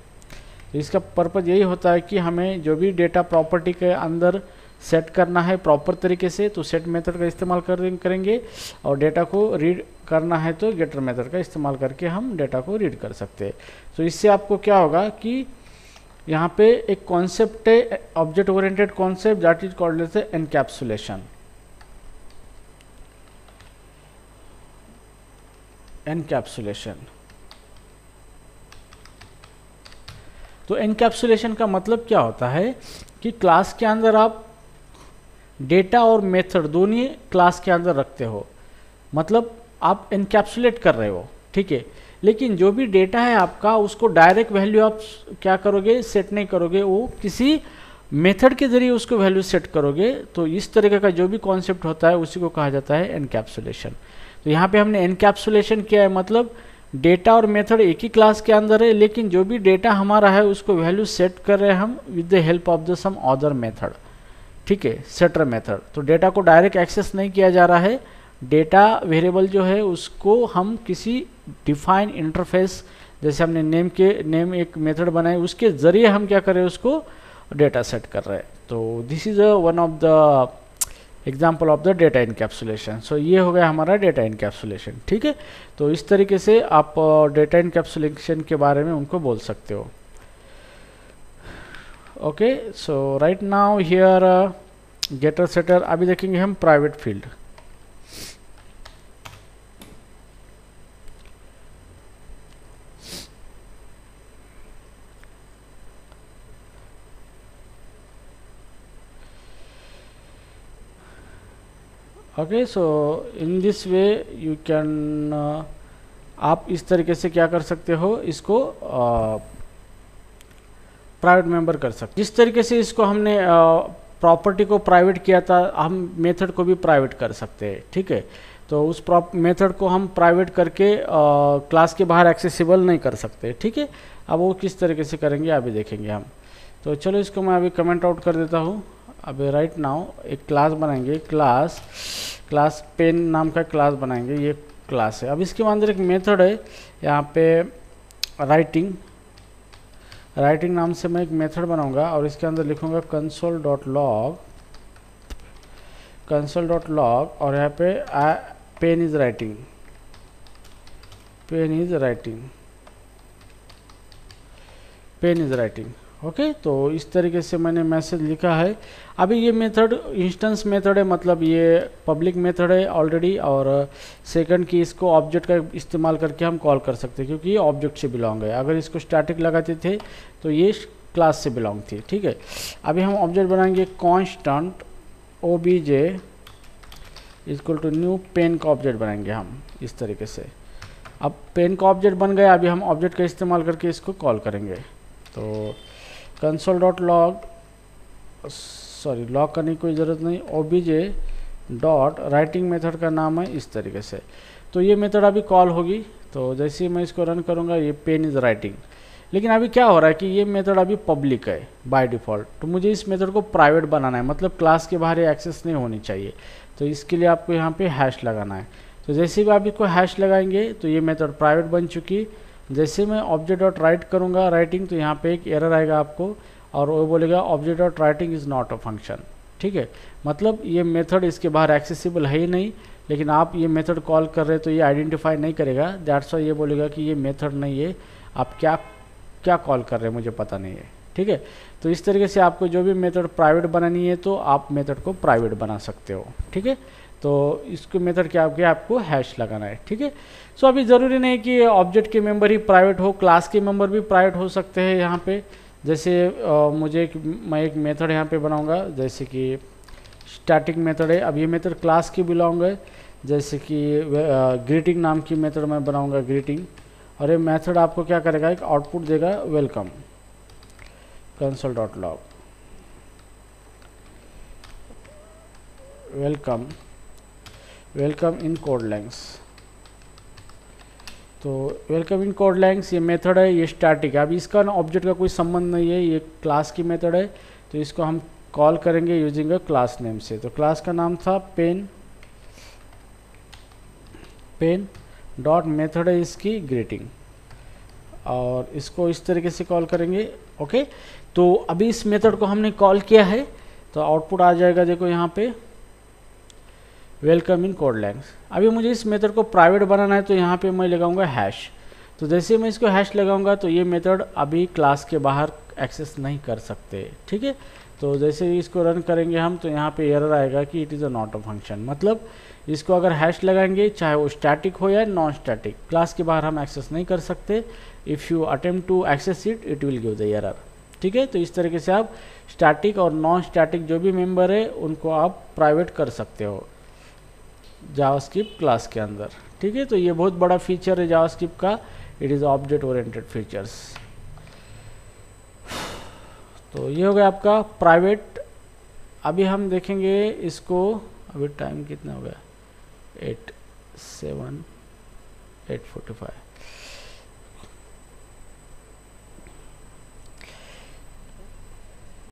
तो इसका पर्पज़ यही होता है कि हमें जो भी डेटा प्रॉपर्टी के अंदर सेट करना है प्रॉपर तरीके से, तो सेट मेथड का इस्तेमाल करेंगे और डेटा को रीड करना है तो गेटर मेथड का इस्तेमाल करके हम डेटा को रीड कर सकते हैं। तो इससे आपको क्या होगा कि यहाँ पे एक कॉन्सेप्ट है, object oriented concept, that is called as encapsulation. Encapsulation, तो एनकैप्सुलेशन का मतलब क्या होता है कि क्लास के अंदर आप डेटा और मेथड दोनों क्लास के अंदर रखते हो, मतलब आप एनकैप्सुलेट कर रहे हो, ठीक है। लेकिन जो भी डेटा है आपका उसको डायरेक्ट वैल्यू आप क्या करोगे, सेट नहीं करोगे, वो किसी मेथड के जरिए उसको वैल्यू सेट करोगे। तो इस तरीके का जो भी कॉन्सेप्ट होता है उसी को कहा जाता है एनकैप्सुलेशन। तो यहाँ पे हमने एनकैप्सुलेशन किया है, मतलब डेटा और मेथड एक ही क्लास के अंदर है, लेकिन जो भी डेटा हमारा है उसको वैल्यू सेट कर रहे हैं हम with the help of the some other method, ठीक है, सेटर मेथड। तो डेटा को डायरेक्ट एक्सेस नहीं किया जा रहा है, डेटा वेरिएबल जो है उसको हम किसी डिफाइन इंटरफेस, जैसे हमने नेम एक मेथड बनाए उसके जरिए हम क्या कर रहे हैं, उसको डेटा सेट कर रहे हैं। तो this is one of the example of the data encapsulation. सो ये हो गया हमारा डेटा इनकैप्सुलेशन, ठीक है। तो इस तरीके से आप डेटा इनकैप्सुलेशन के बारे में उनको बोल सकते हो। Okay, so right now here getter setter, अभी देखेंगे हम private field. Okay, so in this way you can, आप इस तरीके से क्या कर सकते हो, इसको प्राइवेट मेंबर कर सकते। जिस तरीके से इसको हमने प्रॉपर्टी को प्राइवेट किया था, हम मेथड को भी प्राइवेट कर सकते हैं, ठीक है। तो उस मेथड को हम प्राइवेट करके क्लास के बाहर एक्सेसिबल नहीं कर सकते, ठीक है। अब वो किस तरीके से करेंगे अभी देखेंगे हम। तो चलो इसको मैं अभी कमेंट आउट कर देता हूँ। अभी राइट नाउ एक क्लास बनाएंगे, क्लास पेन नाम का क्लास बनाएंगे, ये क्लास है। अब इसके अंदर एक मेथड है यहाँ पे राइटिंग नाम से मैं एक मेथड बनाऊंगा और इसके अंदर लिखूंगा console.log और यहाँ पे पेन इज राइटिंग। ओके, तो इस तरीके से मैंने मैसेज लिखा है। अभी ये मेथड इंस्टेंस मेथड है, मतलब ये पब्लिक मेथड है ऑलरेडी, और सेकंड की इसको ऑब्जेक्ट का इस्तेमाल करके हम कॉल कर सकते हैं क्योंकि ये ऑब्जेक्ट से बिलोंग है। अगर इसको स्टैटिक लगाते थे तो ये क्लास से बिलोंग थी, ठीक है। अभी हम ऑब्जेक्ट बनाएंगे constant obj equal to new pen का ऑब्जेक्ट बनाएंगे हम इस तरीके से। अब पेन का ऑब्जेक्ट बन गया, अभी हम ऑब्जेक्ट का इस्तेमाल करके इसको कॉल करेंगे। तो console.log, सॉरी लॉग करने की कोई ज़रूरत नहीं, obj.writing मेथड का नाम है इस तरीके से। तो ये मेथड अभी कॉल होगी, तो जैसे ही मैं इसको रन करूँगा ये पेन इज़ राइटिंग। लेकिन अभी क्या हो रहा है कि ये मेथड अभी पब्लिक है बाय डिफ़ॉल्ट, तो मुझे इस मेथड को प्राइवेट बनाना है, मतलब क्लास के बाहर ये एक्सेस नहीं होनी चाहिए। तो इसके लिए आपको यहाँ पे हैश लगाना है। तो जैसे भी आप इसको हैश लगाएंगे तो ये मेथड प्राइवेट बन चुकी। जैसे मैं ऑब्जेक्ट डॉट राइट करूँगा राइटिंग, तो यहाँ पे एक एरर आएगा आपको और वो बोलेगा object dot writing is not a function, ठीक है। मतलब ये मेथड इसके बाहर एक्सेसिबल है ही नहीं, लेकिन आप ये मेथड कॉल कर रहे हैं तो ये आइडेंटिफाई नहीं करेगा, दैट्स वाई ये बोलेगा कि ये मेथड नहीं है, आप क्या कॉल कर रहे हैं मुझे पता नहीं है, ठीक है। तो इस तरीके से आपको जो भी मेथड प्राइवेट बनानी है तो आप मेथड को प्राइवेट बना सकते हो, ठीक है। तो इसको मेथड क्या किया, आपको हैश लगाना है, ठीक है। सो अभी ज़रूरी नहीं कि ऑब्जेक्ट के मेंबर ही प्राइवेट हो, क्लास के मेंबर भी प्राइवेट हो सकते हैं यहाँ पे। जैसे मैं एक मेथड यहाँ पे बनाऊँगा, जैसे कि स्टैटिक मेथड है। अब ये मेथड क्लास की बिलोंग है, जैसे कि ग्रीटिंग नाम की मेथड मैं बनाऊँगा, ग्रीटिंग। और ये मेथड आपको क्या करेगा, एक आउटपुट देगा, welcome console.log, welcome in code length. तो वेलकम इन कोड लेंग्थ ये मेथड है, ये स्टैटिक है। अभी इसका ना ऑब्जेक्ट का कोई संबंध नहीं है, ये क्लास की मेथड है। तो इसको हम कॉल करेंगे यूजिंग अ क्लास नेम से। तो क्लास का नाम था पेन डॉट मेथड है इसकी ग्रीटिंग, और इसको इस तरीके से कॉल करेंगे। ओके, तो अभी इस मेथड को हमने कॉल किया है, तो आउटपुट आ जाएगा, देखो यहाँ पे वेलकम इन कोड लेंग्थ। अभी मुझे इस मेथड को प्राइवेट बनाना है, तो यहाँ पे मैं लगाऊंगा हैश। तो जैसे मैं इसको हैश लगाऊंगा तो ये मेथड अभी क्लास के बाहर एक्सेस नहीं कर सकते, ठीक है। तो जैसे ही इसको रन करेंगे हम, तो यहाँ पे एरर आएगा कि it is a not a function. मतलब इसको अगर हैश लगाएंगे, चाहे वो स्टैटिक हो या नॉन स्टैटिक, क्लास के बाहर हम एक्सेस नहीं कर सकते। If you attempt to access it, it will give the error, ठीक है। तो इस तरीके से आप स्टैटिक और नॉन स्टैटिक जो भी मेंबर है उनको आप प्राइवेट कर सकते हो जावास्क्रिप्ट क्लास के अंदर, ठीक है। तो ये बहुत बड़ा फीचर है जावास्क्रिप्ट का, it is object oriented features. तो ये हो गया आपका प्राइवेट। अभी हम देखेंगे इसको, अभी टाइम कितना हो गया, 8:45।